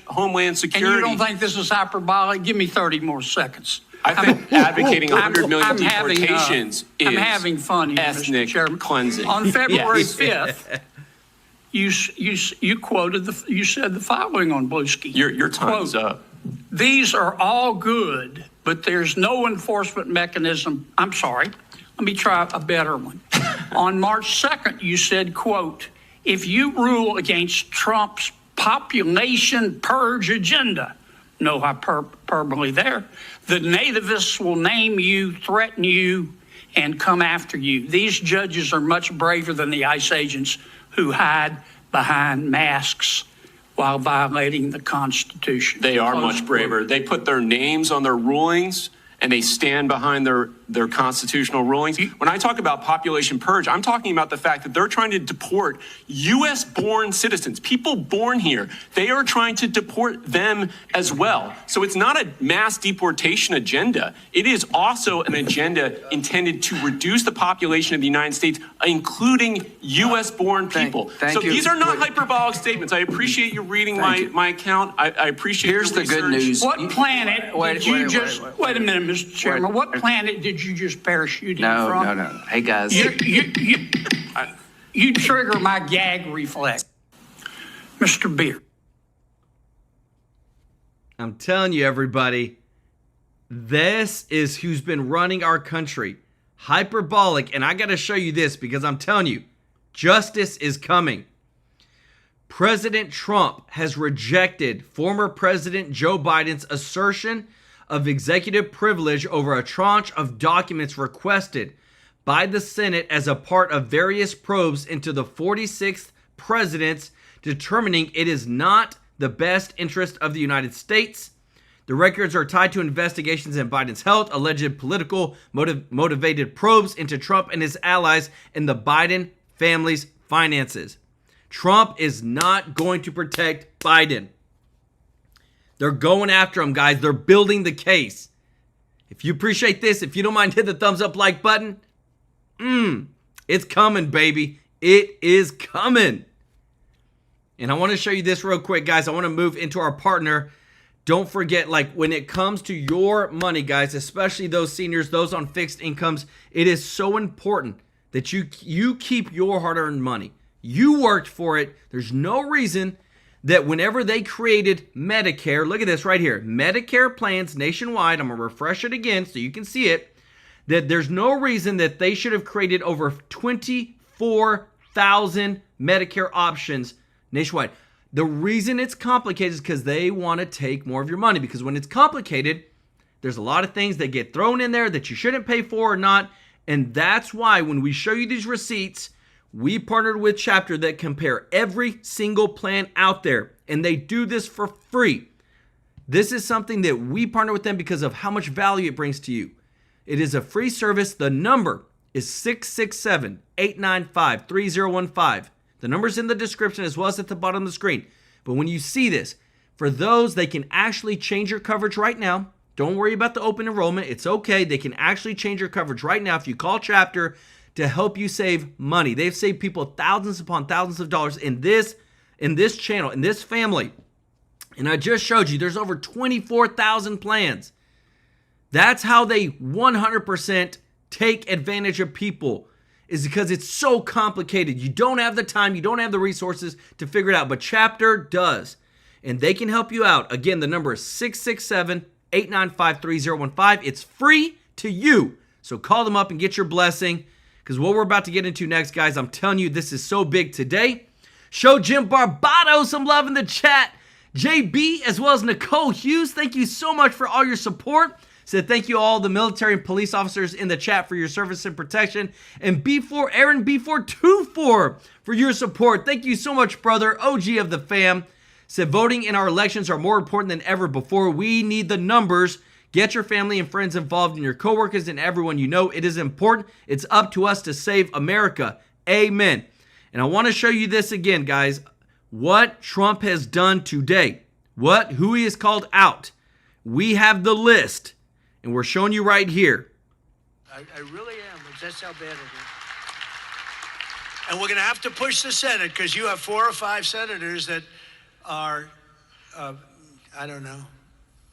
Homeland Security. And you don't think this is hyperbolic? Give me 30 more seconds. I think advocating 100 million deportations is I'm having fun here, ethnic Mr. Chairman. cleansing. On February 5th, you quoted you said the following on Bluesky. Your time's up. These are all good, but there's no enforcement mechanism. I'm sorry. Let me try a better one. On March 2nd, you said, quote, if you rule against Trump's population purge agenda, no hyperbole there, the nativists will name you, threaten you, and come after you. These judges are much braver than the ICE agents who hide behind masks while violating the Constitution. They are much braver. They put their names on their rulings, and they stand behind their their constitutional rulings. When I talk about population purge, I'm talking about the fact that they're trying to deport U.S.-born citizens, people born here. They are trying to deport them as well. So it's not a mass deportation agenda. It is also an agenda intended to reduce the population of the United States, including U.S.-born people. Thank you. These are not hyperbolic statements. I appreciate you reading my account. I appreciate Here's your the good research. news. What planet did you just, wait a minute, Mr. Chairman, what planet did you just parachute in from? No. Hey, guys. You trigger my gag reflex. Mr. Beer. I'm telling you, everybody, this is who's been running our country. Hyperbolic. And I got to show you this because I'm telling you, justice is coming. President Trump has rejected former President Joe Biden's assertion of executive privilege over a tranche of documents requested by the Senate as a part of various probes into the 46th president's, determining it is not the best interest of the United States. The records are tied to investigations in Biden's health, alleged political motivated probes into Trump and his allies, and the Biden family's finances. Trump is not going to protect Biden. They're going after him, guys. They're building the case. If you appreciate this, if you don't mind, hit the thumbs up like button. It's coming, baby. It is coming. And I want to show you this real quick, guys. I want to move into our partner. Don't forget, like, when it comes to your money, guys, especially those seniors, those on fixed incomes, it is so important that you keep your hard-earned money. You worked for it. There's no reason that whenever they created Medicare, look at this right here, Medicare plans nationwide, I'm going to refresh it again so you can see it, that there's no reason that they should have created over 24,000 Medicare options nationwide. The reason it's complicated is because they want to take more of your money, because when it's complicated, there's a lot of things that get thrown in there that you shouldn't pay for or not, and that's why when we show you these receipts, we partnered with Chapter that compare every single plan out there, and they do this for free. This is something that we partner with them because of how much value it brings to you. It is a free service. The number is 667-895-3015. The number's in the description as well as at the bottom of the screen. But when you see this, for those, they can actually change your coverage right now. Don't worry about the open enrollment. It's okay. They can actually change your coverage right now if you call Chapter to help you save money. They've saved people thousands upon thousands of dollars in this channel, in this family. And I just showed you there's over 24,000 plans. That's how they 100% take advantage of people, is because it's so complicated. You don't have the time, you don't have the resources to figure it out, but Chapter does. And they can help you out. Again, the number is 667-895-3015. It's free to you. So call them up and get your blessing. Because what we're about to get into next, guys, I'm telling you, this is so big today. Show Jim Barbato some love in the chat. JB, as well as Nicole Hughes, thank you so much for all your support. Said thank you all the military and police officers in the chat for your service and protection. And B4, Aaron B424 for your support. Thank you so much, brother. OG of the fam. Said voting in our elections are more important than ever before. We need the numbers. Get your family and friends involved, and your coworkers and everyone you know. It is important. It's up to us to save America. Amen. And I want to show you this again, guys. What Trump has done today. Who he has called out. We have the list, and we're showing you right here. I really am. That's how bad it is. And we're going to have to push the Senate because you have 4 or 5 senators that are, I don't know,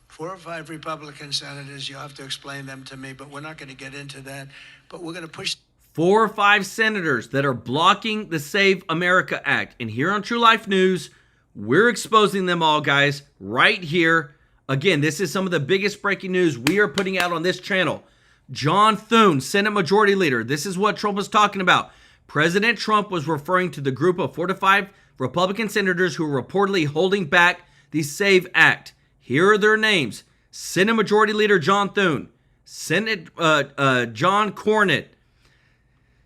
4 or 5 Republican senators. You'll have to explain them to me, but we're not going to get into that. But we're going to push 4 or 5 senators that are blocking the Save America Act. And here on TrueLife News, we're exposing them all, guys, right here. Again, this is some of the biggest breaking news we are putting out on this channel. John Thune, Senate Majority Leader. This is what Trump was talking about. President Trump was referring to the group of 4 to 5 Republican senators who are reportedly holding back the SAVE Act. Here are their names. Senate Majority Leader John Thune, Senate John Cornyn,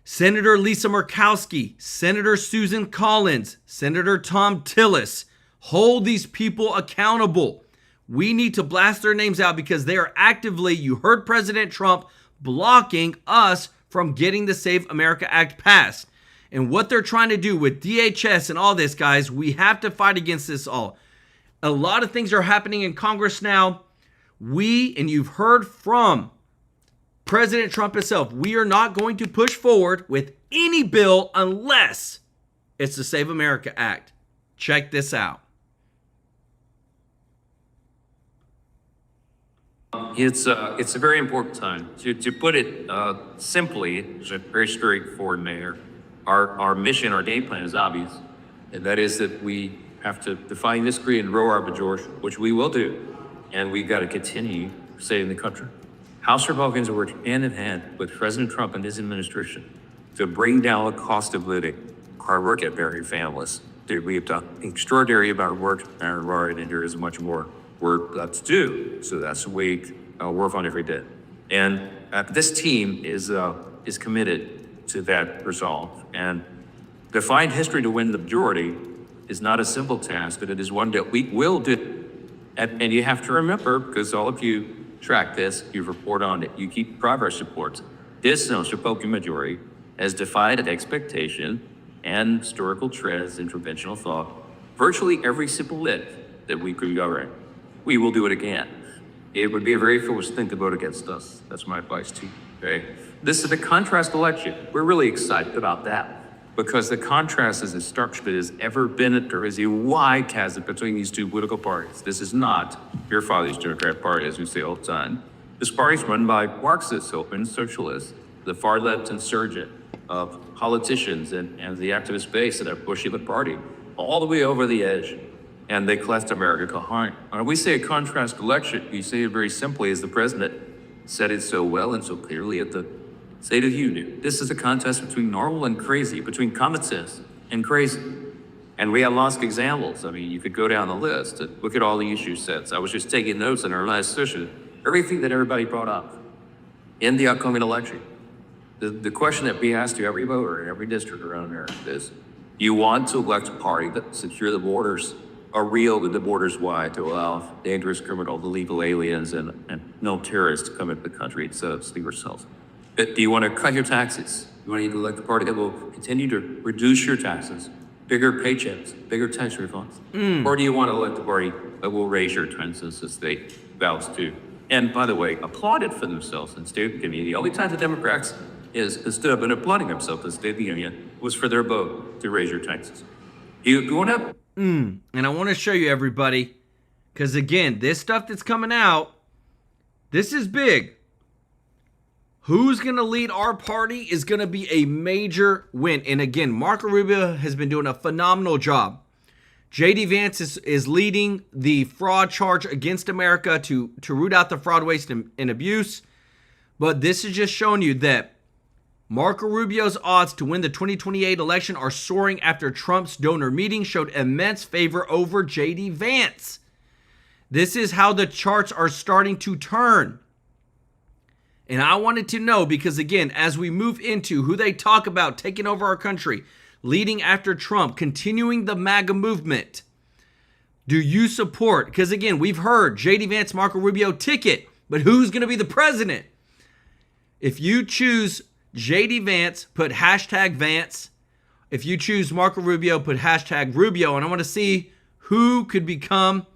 Senator Lisa Murkowski, Senator Susan Collins, Senator Tom Tillis. Hold these people accountable. We need to blast their names out because they are actively, you heard President Trump, blocking us from getting the Save America Act passed. And what they're trying to do with DHS and all this, guys, we have to fight against this all. A lot of things are happening in Congress now. And you've heard from President Trump himself, we are not going to push forward with any bill unless it's the Save America Act. Check this out. It's a very important time. To put it simply, it's a very straightforward manner. Our mission, our game plan is obvious, and that is that we have to define this creed and row our majority, which we will do, and we've got to continue saving the country. House Republicans are working hand in hand with President Trump and his administration to bring down the cost of living, hard work at American families. We've done extraordinary amount of work, and there is much more work left to do. So that's what we work on every day. And this team is committed to that resolve. And define history to win the majority is not a simple task, but it is one that we will do. And you have to remember, because all of you track this, you report on it, you keep progress reports. This House Republican majority has defied an expectation and historical trends, interventional thought, virtually every simple lit that we could govern. We will do it again. It would be a very foolish thing to vote against us. That's my advice to you, okay? This is a contrast election. We're really excited about that because the contrast is as stark as it has ever been. There is a wide chasm between these two political parties. This is not your father's Democrat Party, as we say all the time. This party is run by Marxists, open socialists, the far left insurgent of politicians and the activist base that have pushed the party all the way over the edge. And they left America behind. When we say a contrast election, we say it very simply, as the president said it so well and so clearly at the State of the Union. This is a contest between normal and crazy, between common sense and crazy. And we have lots of examples. I mean, you could go down the list and look at all the issue sets. I was just taking notes in our last session, everything that everybody brought up in the upcoming election. The question that we ask to every voter in every district around America is, you want to elect a party that secure the borders, are real with the borders wide to allow dangerous criminals, illegal aliens, and no terrorists to come into the country and set up sleeper cells. Do you want to cut your taxes? You want to elect a party that will continue to reduce your taxes, bigger paychecks, bigger tax refunds? Or do you want to elect a party that will raise your taxes as they vows to? And by the way, applauded for themselves in State of the Union. The only time the Democrats stood up and applauding themselves in the State of the Union was for their vote to raise your taxes. You want to? And I want to show you, everybody, because again, this stuff that's coming out, this is big. Who's going to lead our party is going to be a major win. And again, Marco Rubio has been doing a phenomenal job. J.D. Vance is leading the fraud charge against America to root out the fraud, waste, and abuse. But this is just showing you that Marco Rubio's odds to win the 2028 election are soaring after Trump's donor meeting showed immense favor over J.D. Vance. This is how the charts are starting to turn. And I wanted to know because, again, as we move into who they talk about taking over our country, leading after Trump, continuing the MAGA movement, do you support? Because, again, we've heard J.D. Vance, Marco Rubio ticket, but who's going to be the president? If you choose J.D. Vance, put hashtag Vance. If you choose Marco Rubio, put hashtag Rubio. And I want to see who could become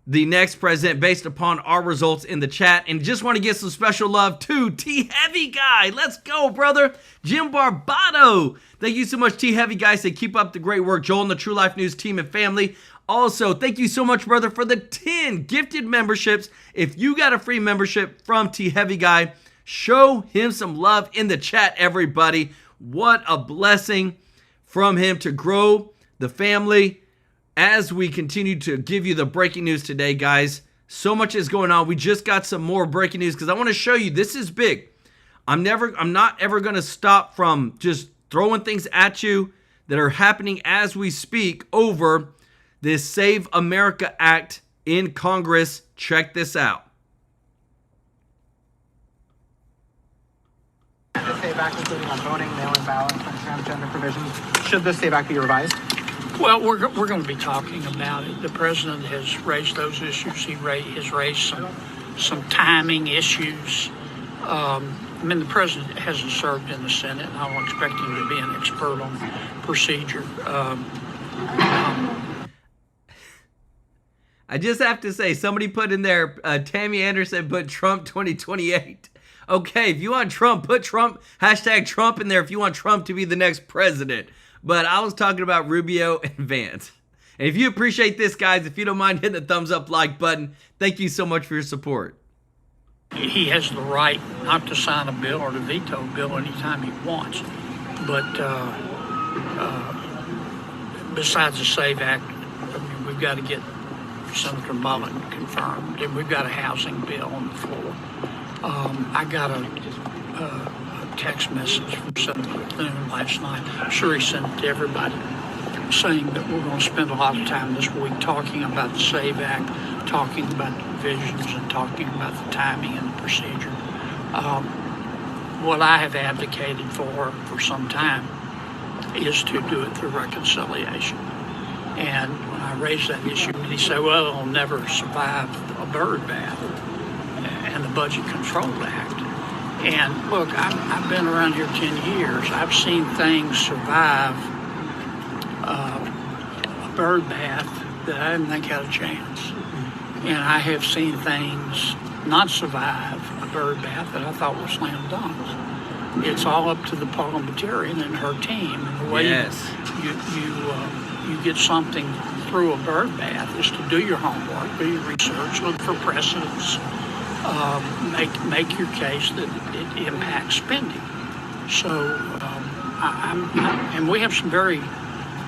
the next president based upon our results in the chat. And just want to give some special love to T Heavy Guy. Let's go, brother. Jim Barbato. Thank you so much, T Heavy Guy. Say keep up the great work. Joel and the True Life News team and family. Also, thank you so much, brother, for the 10 gifted memberships. If you got a free membership from T Heavy Guy, show him some love in the chat, everybody. What a blessing from him to grow the family as we continue to give you the breaking news today, guys. So much is going on. We just got some more breaking news because I want to show you this is big. I'm not ever going to stop from just throwing things at you that are happening as we speak over this Save America Act in Congress. Check this out. The Save Act, including on voting, mail-in ballots, and transgender provisions. Should the Save Act be revised? Well, we're going to be talking about it. The president has raised those issues. He has raised some timing issues I mean, the president hasn't served in the Senate, and I don't expect him to be an expert on procedure. I just have to say, somebody put in there, Tammy Anderson put Trump 2028. Okay, if you want Trump, put Trump, hashtag Trump in there if you want Trump to be the next president. But I was talking about Rubio and Vance. And if you appreciate this, guys, if you don't mind hitting the thumbs up like button, thank you so much for your support. He has the right not to sign a bill or to veto a bill anytime he wants. But besides the SAVE Act, I mean, we've got to get Senator Mullen confirmed, and we've got a housing bill on the floor. I got a text message from Senator Thune last night. I'm sure he sent it to everybody, saying that we're going to spend a lot of time this week talking about the SAVE Act, talking about the provisions, and talking about the timing and the procedure. What I have advocated for some time is to do it through reconciliation. And when I raised that issue, he said, well, it'll never survive a bird bath and the Budget Control Act. And look, I've been around here 10 years. I've seen things survive a bird bath that I didn't think had a chance. And I have seen things not survive a bird bath that I thought were slam dunks. It's all up to the parliamentarian and her team. And the way you get something through a bird bath is to do your homework, do your research, look for precedents, make your case that it impacts spending. So, and we have some very,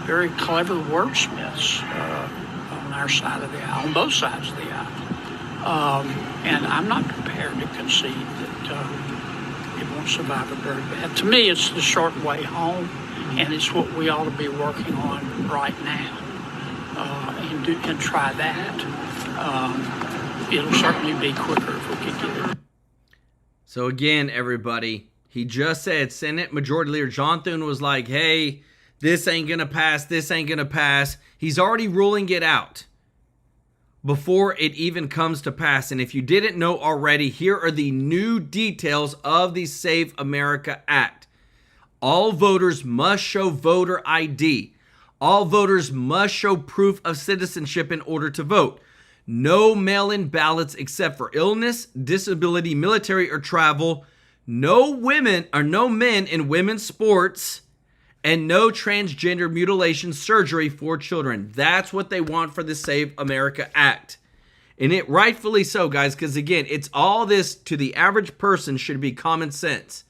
very clever wordsmiths on our side of the aisle, on both sides of the aisle. And I'm not prepared to concede that it won't survive a bird bath. To me, it's the short way home, and it's what we ought to be working on right now, and try that. It'll certainly be quicker if we could get it. So again, everybody, he just said Senate Majority Leader John Thune was like, hey, this ain't going to pass, this ain't going to pass. He's already ruling it out before it even comes to pass. And if you didn't know already, here are the new details of the Save America Act. All voters must show voter ID. All voters must show proof of citizenship in order to vote. No mail-in ballots except for illness, disability, military, or travel. No women or no men in women's sports, and no transgender mutilation surgery for children. That's what they want for the Save America Act. And it rightfully so, guys, because again, it's all this to the average person should be common sense.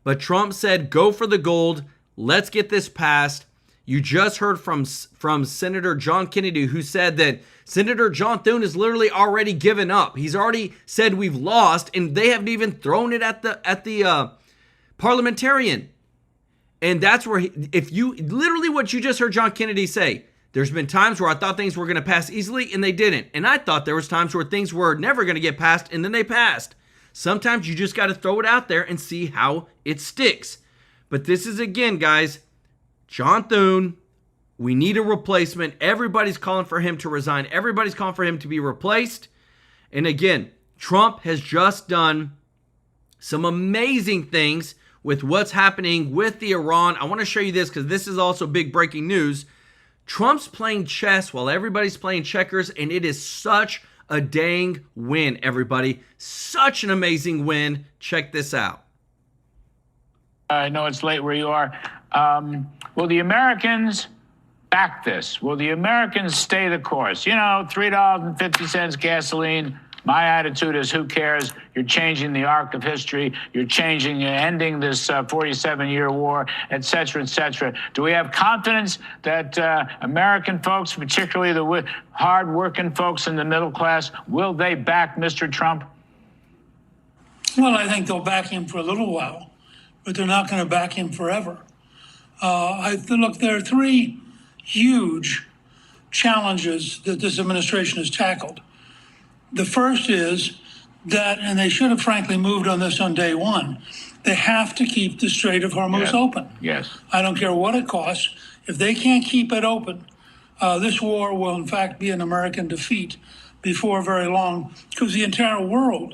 But Trump said, go for the gold. Let's get this passed. You just heard from Senator John Kennedy, who said that Senator John Thune has literally already given up. He's already said we've lost, and they haven't even thrown it at the parliamentarian. And that's where, if you literally what you just heard John Kennedy say, there's been times where I thought things were going to pass easily, and they didn't. And I thought there was times where things were never going to get passed, and then they passed. Sometimes you just got to throw it out there and see how it sticks. But this is, again, guys, John Thune, we need a replacement. Everybody's calling for him to resign. Everybody's calling for him to be replaced. And again, Trump has just done some amazing things with what's happening with the Iran. I want to show you this because this is also big breaking news. Trump's playing chess while everybody's playing checkers, and it is such a dang win, everybody. Such an amazing win. Check this out. I know it's late where you are. Will the Americans back this? Will the Americans stay the course? You know, $3.50 gasoline. My attitude is, who cares? You're changing the arc of history. You're ending this 47-year war, et cetera, et cetera. Do we have confidence that American folks, particularly the hard-working folks in the middle class, will they back Mr. Trump? Well, I think they'll back him for a little while, but they're not going to back him forever. Look, there are three huge challenges that this administration has tackled. The first is that, and they should have frankly moved on this on day one, they have to keep the Strait of Hormuz open. Yes. I don't care what it costs. If they can't keep it open, this war will in fact be an American defeat before very long, because the entire world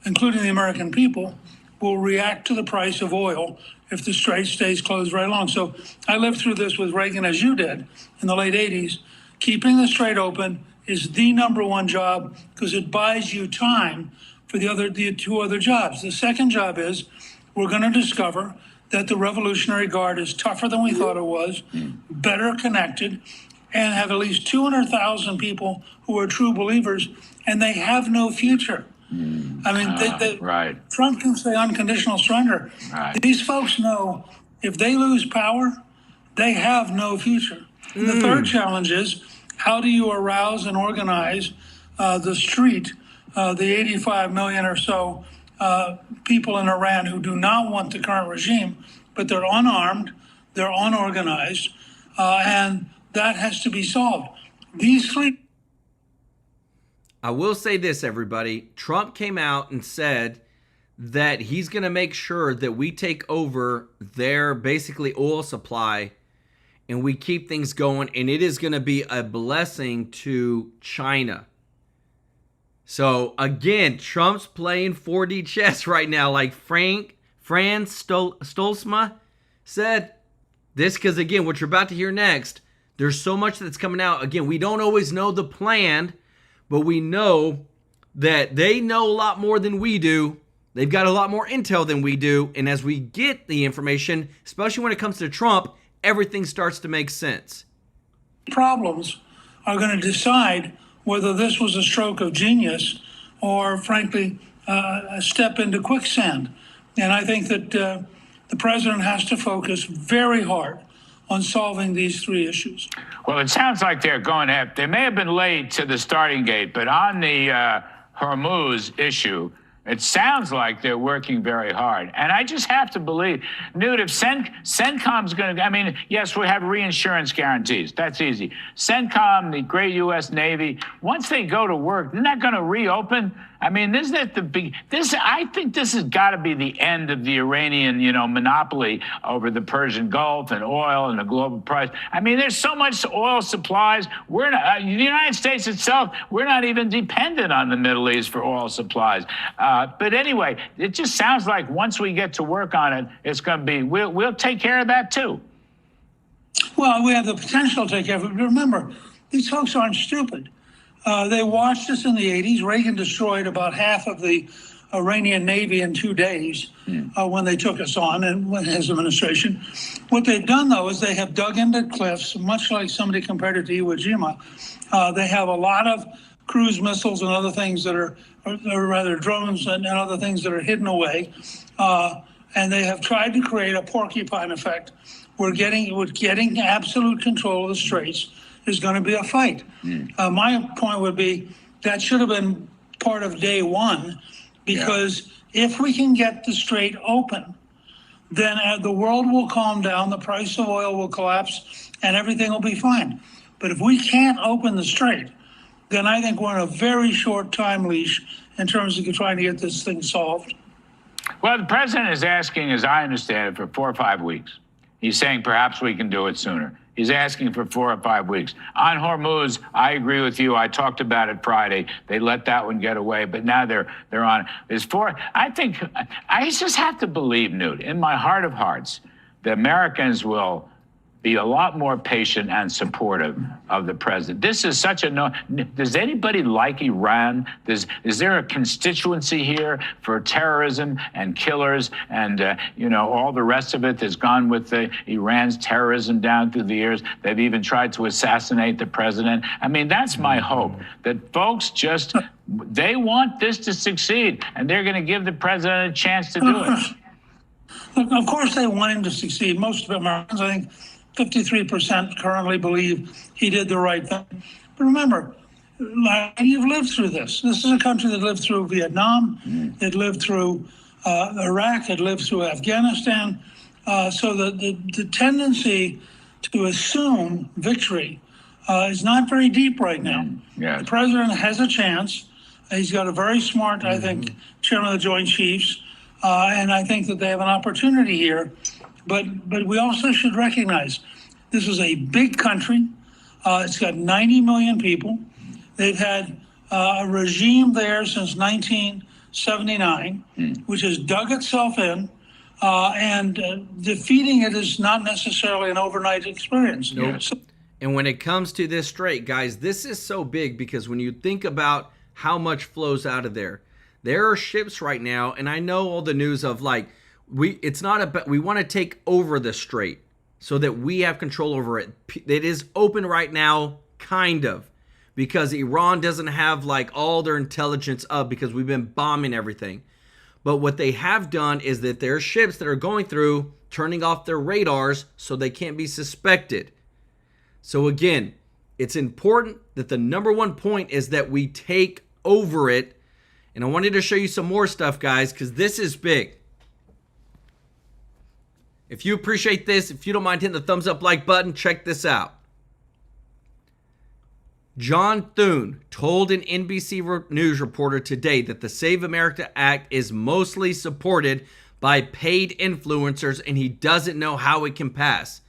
including the American people, will react to the price of oil if the strait stays closed very long. So I lived through this with Reagan, as you did, in the late 80s. Keeping the strait open is the number one job because it buys you time for the two other jobs. The second job is we're going to discover that the Revolutionary Guard is tougher than we thought it was, better connected, and have at least 200,000 people who are true believers, and they have no future. I mean, right. Trump can say unconditional surrender. Right. These folks know if they lose power, they have no future. And the third challenge is how do you arouse and organize the street, the 85 million or so people in Iran who do not want the current regime, but they're unarmed, they're unorganized, and that has to be solved. These three. I will say this, everybody. Trump came out and said that he's going to make sure that we take over their basically oil supply and we keep things going, and it is going to be a blessing to China. So, again, Trump's playing 4D chess right now, like Franz Stolzma said. This, because, again, what you're about to hear next, there's so much that's coming out. Again, we don't always know the plan, but we know that they know a lot more than we do. They've got a lot more intel than we do. And as we get the information, especially when it comes to Trump, everything starts to make sense. Problems are going to decide whether this was a stroke of genius or, frankly, a step into quicksand. And I think that the president has to focus very hard on solving these three issues. Well, it sounds like they're going to they may have been late to the starting gate, but on the Hormuz issue, it sounds like they're working very hard. And I just have to believe, Newt, if CENTCOM's going to, I mean, yes, we have reinsurance guarantees. That's easy. CENTCOM, the great U.S. Navy, once they go to work, they're not going to reopen. I mean, I think this has got to be the end of the Iranian, monopoly over the Persian Gulf and oil and the global price. I mean, there's so much oil supplies. We're not, the United States itself, we're not even dependent on the Middle East for oil supplies. But anyway, it just sounds like once we get to work on it, it's going to be, we'll take care of that too. Well, we have the potential to take care of it. But remember, these folks aren't stupid. They watched us in the 80s. Reagan destroyed about half of the Iranian Navy in 2 days when they took us on and his administration. What they've done, though, is they have dug into cliffs, much like somebody compared it to Iwo Jima. They have a lot of cruise missiles and other things that are rather drones and other things that are hidden away. And they have tried to create a porcupine effect. We're getting absolute control of the straits is going to be a fight. My point would be that should have been part of day one, because if we can get the strait open, then the world will calm down, the price of oil will collapse, and everything will be fine. But if we can't open the strait, then I think we're in a very short time leash in terms of trying to get this thing solved. Well, the president is asking, as I understand it, for 4 or 5 weeks. He's saying perhaps we can do it sooner. He's asking for 4 or 5 weeks. On Hormuz, I agree with you. I talked about it Friday. They let that one get away, but now they're on. There's 4. I think I just have to believe, Newt, in my heart of hearts, the Americans will be a lot more patient and supportive of the president. This is such a no. Does anybody like Iran? Is there a constituency here for terrorism and killers and all the rest of it that's gone with Iran's terrorism down through the years? They've even tried to assassinate the president. I mean, that's my hope, that folks they want this to succeed, and they're going to give the president a chance to do it. Look, of course they want him to succeed. Most of Americans, I think, 53% currently believe he did the right thing. But remember, you've lived through this. This is a country that lived through Vietnam. It lived through Iraq. It lived through Afghanistan. So the tendency to assume victory is not very deep right now. The president has a chance. He's got a very smart, I think, chairman of the Joint Chiefs. And I think that they have an opportunity here. But we also should recognize this is a big country. It's got 90 million people. They've had a regime there since 79, which has dug itself in, and defeating it is not necessarily an overnight experience. Nope. And when it comes to this strait, guys, this is so big because when you think about how much flows out of there, there are ships right now, and I know all the news of like, it's not about, we want to take over the strait so that we have control over it. It is open right now, kind of, because Iran doesn't have like all their intelligence up because we've been bombing everything. But what they have done is that there are ships that are going through, turning off their radars so they can't be suspected. So again, it's important that the number one point is that we take over it. And I wanted to show you some more stuff, guys, because this is big. If you appreciate this, if you don't mind hitting the thumbs up like button, check this out. John Thune told an NBC News reporter today that the Save America Act is mostly supported by paid influencers and he doesn't know how it can pass.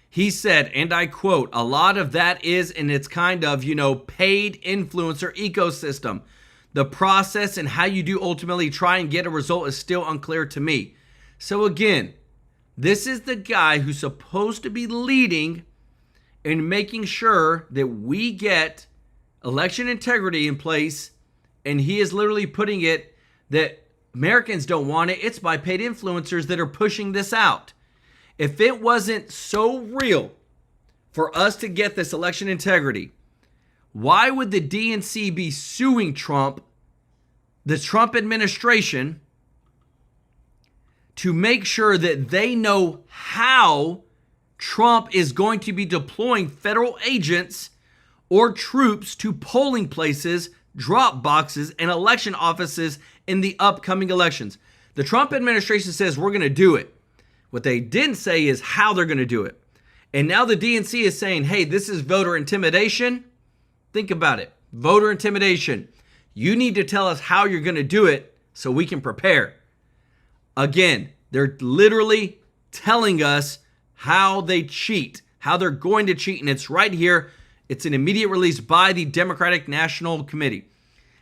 He said, and I quote, "A lot of that is in its kind of, paid influencer ecosystem. The process and how you do ultimately try and get a result is still unclear to me." So again, this is the guy who's supposed to be leading and making sure that we get election integrity in place, and he is literally putting it that Americans don't want it. It's by paid influencers that are pushing this out. If it wasn't so real for us to get this election integrity, why would the DNC be suing Trump, the Trump administration, to make sure that they know how Trump is going to be deploying federal agents or troops to polling places, drop boxes, and election offices in the upcoming elections? The Trump administration says we're going to do it. What they didn't say is how they're going to do it. And now the DNC is saying, hey, this is voter intimidation. Think about it. Voter intimidation. You need to tell us how you're going to do it so we can prepare. Again, they're literally telling us how they cheat, how they're going to cheat, and it's right here. It's an immediate release by the Democratic National Committee.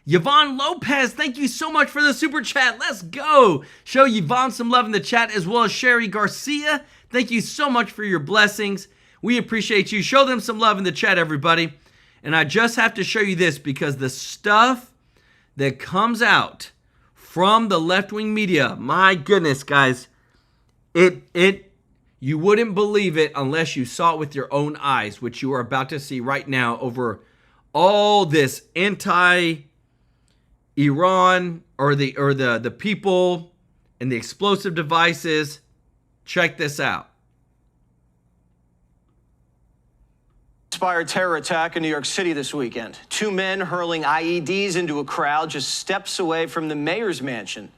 Yvonne Lopez, thank you so much for the super chat. Let's go. Show Yvonne some love in the chat, as well as Sherry Garcia. Thank you so much for your blessings. We appreciate you. Show them some love in the chat, everybody. And I just have to show you this because the stuff that comes out from the left-wing media, my goodness, guys, you wouldn't believe it unless you saw it with your own eyes, which you are about to see right now over all this anti-Iran or the people and the explosive devices. Check this out. Inspired terror attack in New York City this weekend. 2 men hurling IEDs into a crowd just steps away from the mayor's mansion.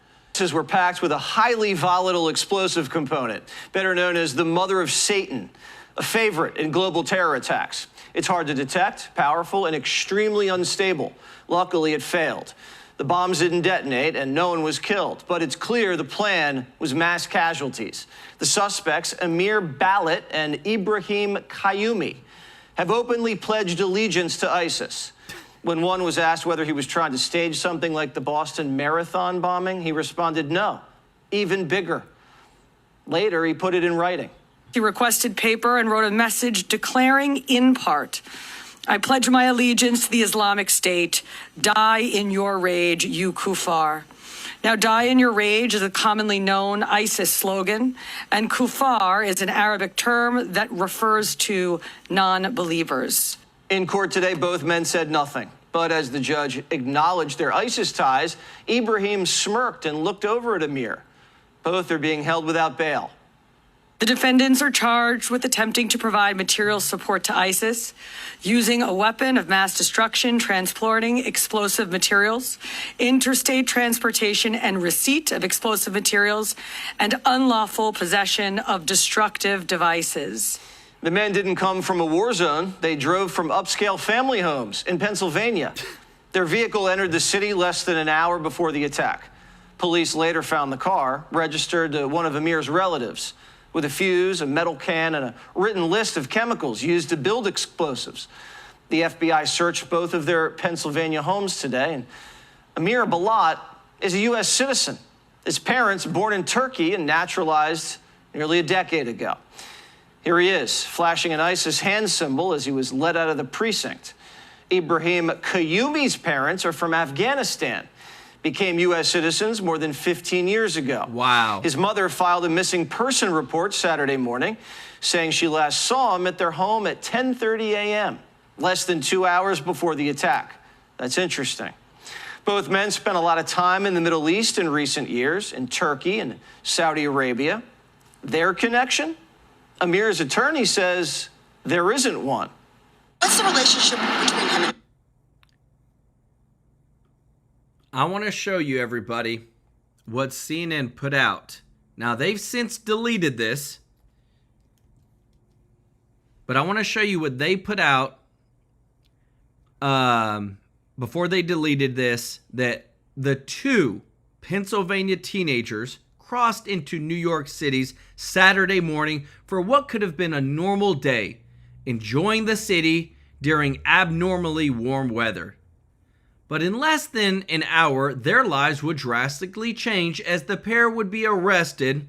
Were packed with a highly volatile explosive component, better known as the mother of Satan, a favorite in global terror attacks. It's hard to detect, powerful, and extremely unstable. Luckily, it failed. The bombs didn't detonate and no one was killed, but it's clear the plan was mass casualties. The suspects, Amir Ballat and Ibrahim Qayyumi, have openly pledged allegiance to ISIS. When one was asked whether he was trying to stage something like the Boston Marathon bombing, he responded, no, even bigger. Later, he put it in writing. He requested paper and wrote a message declaring in part, "I pledge my allegiance to the Islamic State. Die in your rage, you kuffar." Now, die in your rage is a commonly known ISIS slogan, and kuffar is an Arabic term that refers to non-believers. In court today, both men said nothing. But as the judge acknowledged their ISIS ties, Ibrahim smirked and looked over at Amir. Both are being held without bail. The defendants are charged with attempting to provide material support to ISIS, using a weapon of mass destruction, transporting explosive materials, interstate transportation and receipt of explosive materials, and unlawful possession of destructive devices. The men didn't come from a war zone. They drove from upscale family homes in Pennsylvania. Their vehicle entered the city less than an hour before the attack. Police later found the car, registered to one of Amir's relatives, with a fuse, a metal can, and a written list of chemicals used to build explosives. The FBI searched both of their Pennsylvania homes today, and Amir Ballat is a U.S. citizen. His parents, born in Turkey and naturalized nearly a decade ago. Here he is, flashing an ISIS hand symbol as he was led out of the precinct. Ibrahim Qayyumi's parents are from Afghanistan, became U.S. citizens more than 15 years ago. Wow. His mother filed a missing person report Saturday morning, saying she last saw him at their home at 10:30 a.m., less than 2 hours before the attack. That's interesting. Both men spent a lot of time in the Middle East in recent years, in Turkey and Saudi Arabia. Their connection? Amir's attorney says there isn't one. What's the relationship between him and... I want to show you, everybody, what CNN put out. Now, they've since deleted this, but I want to show you what they put out before they deleted this, that the two Pennsylvania teenagers crossed into New York City's Saturday morning for what could have been a normal day, enjoying the city during abnormally warm weather. But in less than an hour, their lives would drastically change as the pair would be arrested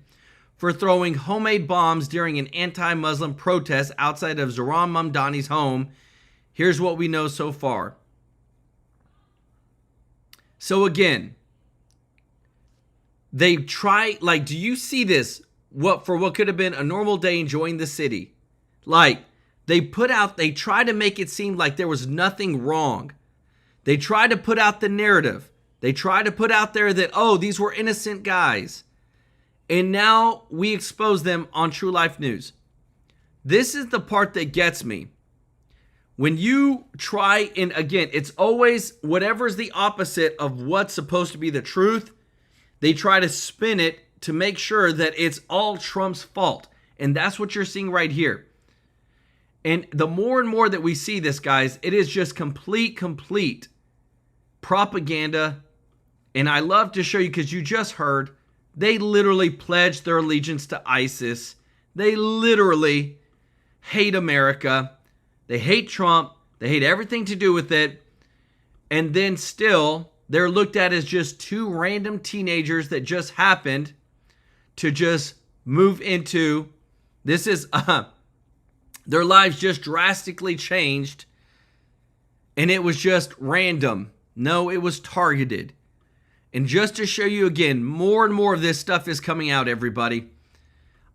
for throwing homemade bombs during an anti-Muslim protest outside of Zohran Mamdani's home. Here's what we know so far. So again, they try, like, do you see this? What could have been a normal day enjoying the city? Like, they try to make it seem like there was nothing wrong. They try to put out the narrative. They try to put out there that, oh, these were innocent guys. And now we expose them on TrueLife News. This is the part that gets me. When you try, and again, it's always whatever's the opposite of what's supposed to be the truth, they try to spin it to make sure that it's all Trump's fault. And that's what you're seeing right here. And the more and more that we see this, guys, it is just complete propaganda. And I love to show you, because you just heard, they literally pledged their allegiance to ISIS. They literally hate America. They hate Trump. They hate everything to do with it. And then still, they're looked at as just two random teenagers that just happened to just move into, this is, their lives just drastically changed. And it was just random. No, it was targeted. And just to show you again, more and more of this stuff is coming out, everybody.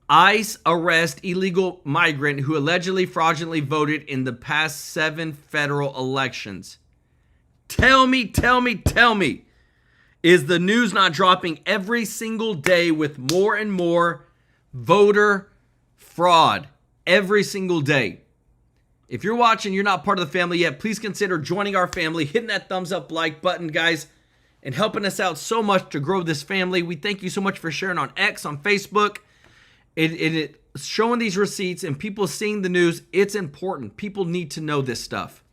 ICE arrest illegal migrant who allegedly fraudulently voted in the past 7 federal elections. Tell me, is the news not dropping every single day with more and more voter fraud every single day? If you're watching, you're not part of the family yet, please consider joining our family, hitting that thumbs up like button, guys, and helping us out so much to grow this family. We thank you so much for sharing on X, on Facebook. It showing these receipts and people seeing the news. It's important. People need to know this stuff.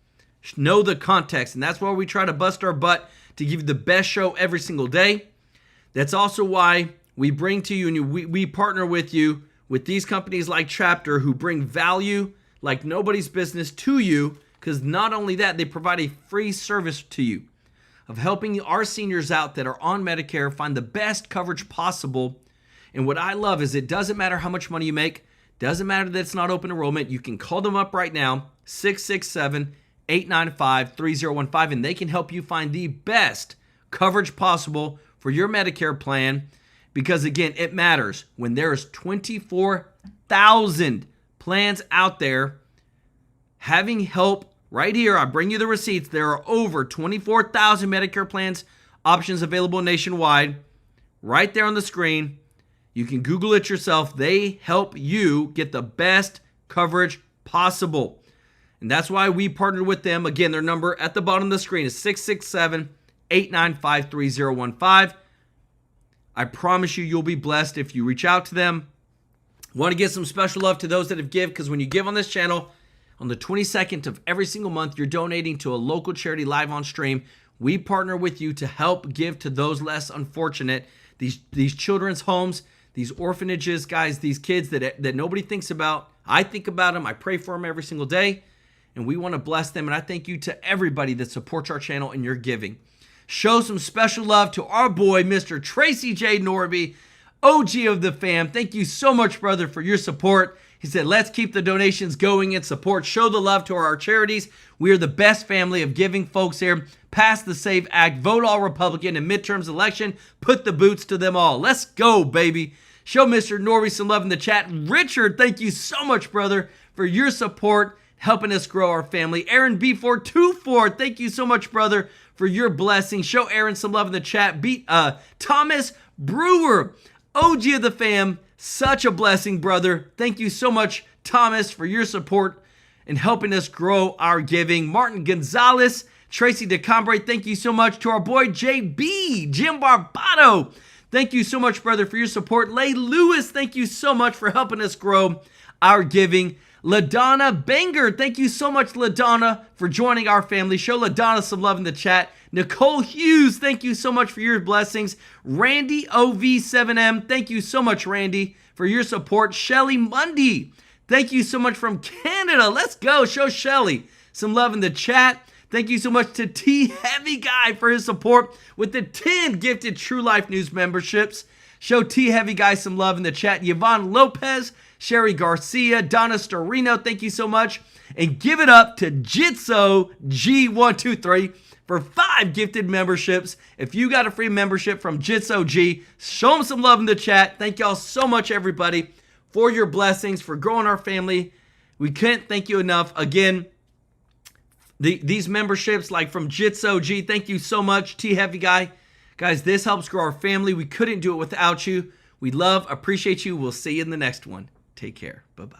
Know the context. And that's why we try to bust our butt to give you the best show every single day. That's also why we bring to you, and we partner with you with these companies like Chapter, who bring value like nobody's business to you, because not only that, they provide a free service to you of helping our seniors out that are on Medicare find the best coverage possible. And what I love is it doesn't matter how much money you make, doesn't matter that it's not open enrollment. You can call them up right now, 667-895-3015, and they can help you find the best coverage possible for your Medicare plan. Because again, it matters. When there's 24,000 plans out there having help right here, I bring you the receipts. There are over 24,000 Medicare plans options available nationwide. Right there on the screen. You can Google it yourself. They help you get the best coverage possible. And that's why we partnered with them. Again, their number at the bottom of the screen is 667-895-3015. I promise you, you'll be blessed if you reach out to them. Want to give some special love to those that have given, because when you give on this channel, on the 22nd of every single month, you're donating to a local charity live on stream. We partner with you to help give to those less unfortunate, these children's homes, these orphanages, guys, these kids that nobody thinks about. I think about them. I pray for them every single day, and we want to bless them. And I thank you to everybody that supports our channel and your giving. show some special love to our boy, Mr. Tracy J. Norby, OG of the fam. Thank you so much, brother, for your support. He said, let's keep the donations going and support. Show the love to our charities. We are the best family of giving folks here. Pass the SAVE Act. Vote all Republican in midterms election. Put the boots to them all. Let's go, baby. Show Mr. Norby some love in the chat. Richard, thank you so much, brother, for your support, helping us grow our family. Aaron B424, thank you so much, brother, for your blessing. Show Aaron some love in the chat. Thomas Brewer, OG of the fam, such a blessing, brother. Thank you so much, Thomas, for your support and helping us grow our giving. Martin Gonzalez, Tracy DeCombre, thank you so much. To our boy JB, Jim Barbato, thank you so much, brother, for your support. Lay Lewis, thank you so much for helping us grow our giving. LaDonna Banger, thank you so much, LaDonna, for joining our family. Show LaDonna some love in the chat. Nicole Hughes, thank you so much for your blessings. Randy OV7M, thank you so much, Randy, for your support. Shelly Mundy, thank you so much from Canada. Let's go. Show Shelly some love in the chat. Thank you so much to T Heavy Guy for his support with the 10 gifted True Life News memberships. Show T Heavy Guy some love in the chat. Yvonne Lopez, Sherry Garcia, Donna Storino, thank you so much. And give it up to Jitso G123 for 5 gifted memberships. If you got a free membership from Jitso G, show them some love in the chat. Thank y'all so much, everybody, for your blessings, for growing our family. We can't thank you enough. Again, these memberships, like from Jitso G, thank you so much. T Heavy Guy. Guys, this helps grow our family. We couldn't do it without you. We love, appreciate you. We'll see you in the next one. Take care. Bye-bye.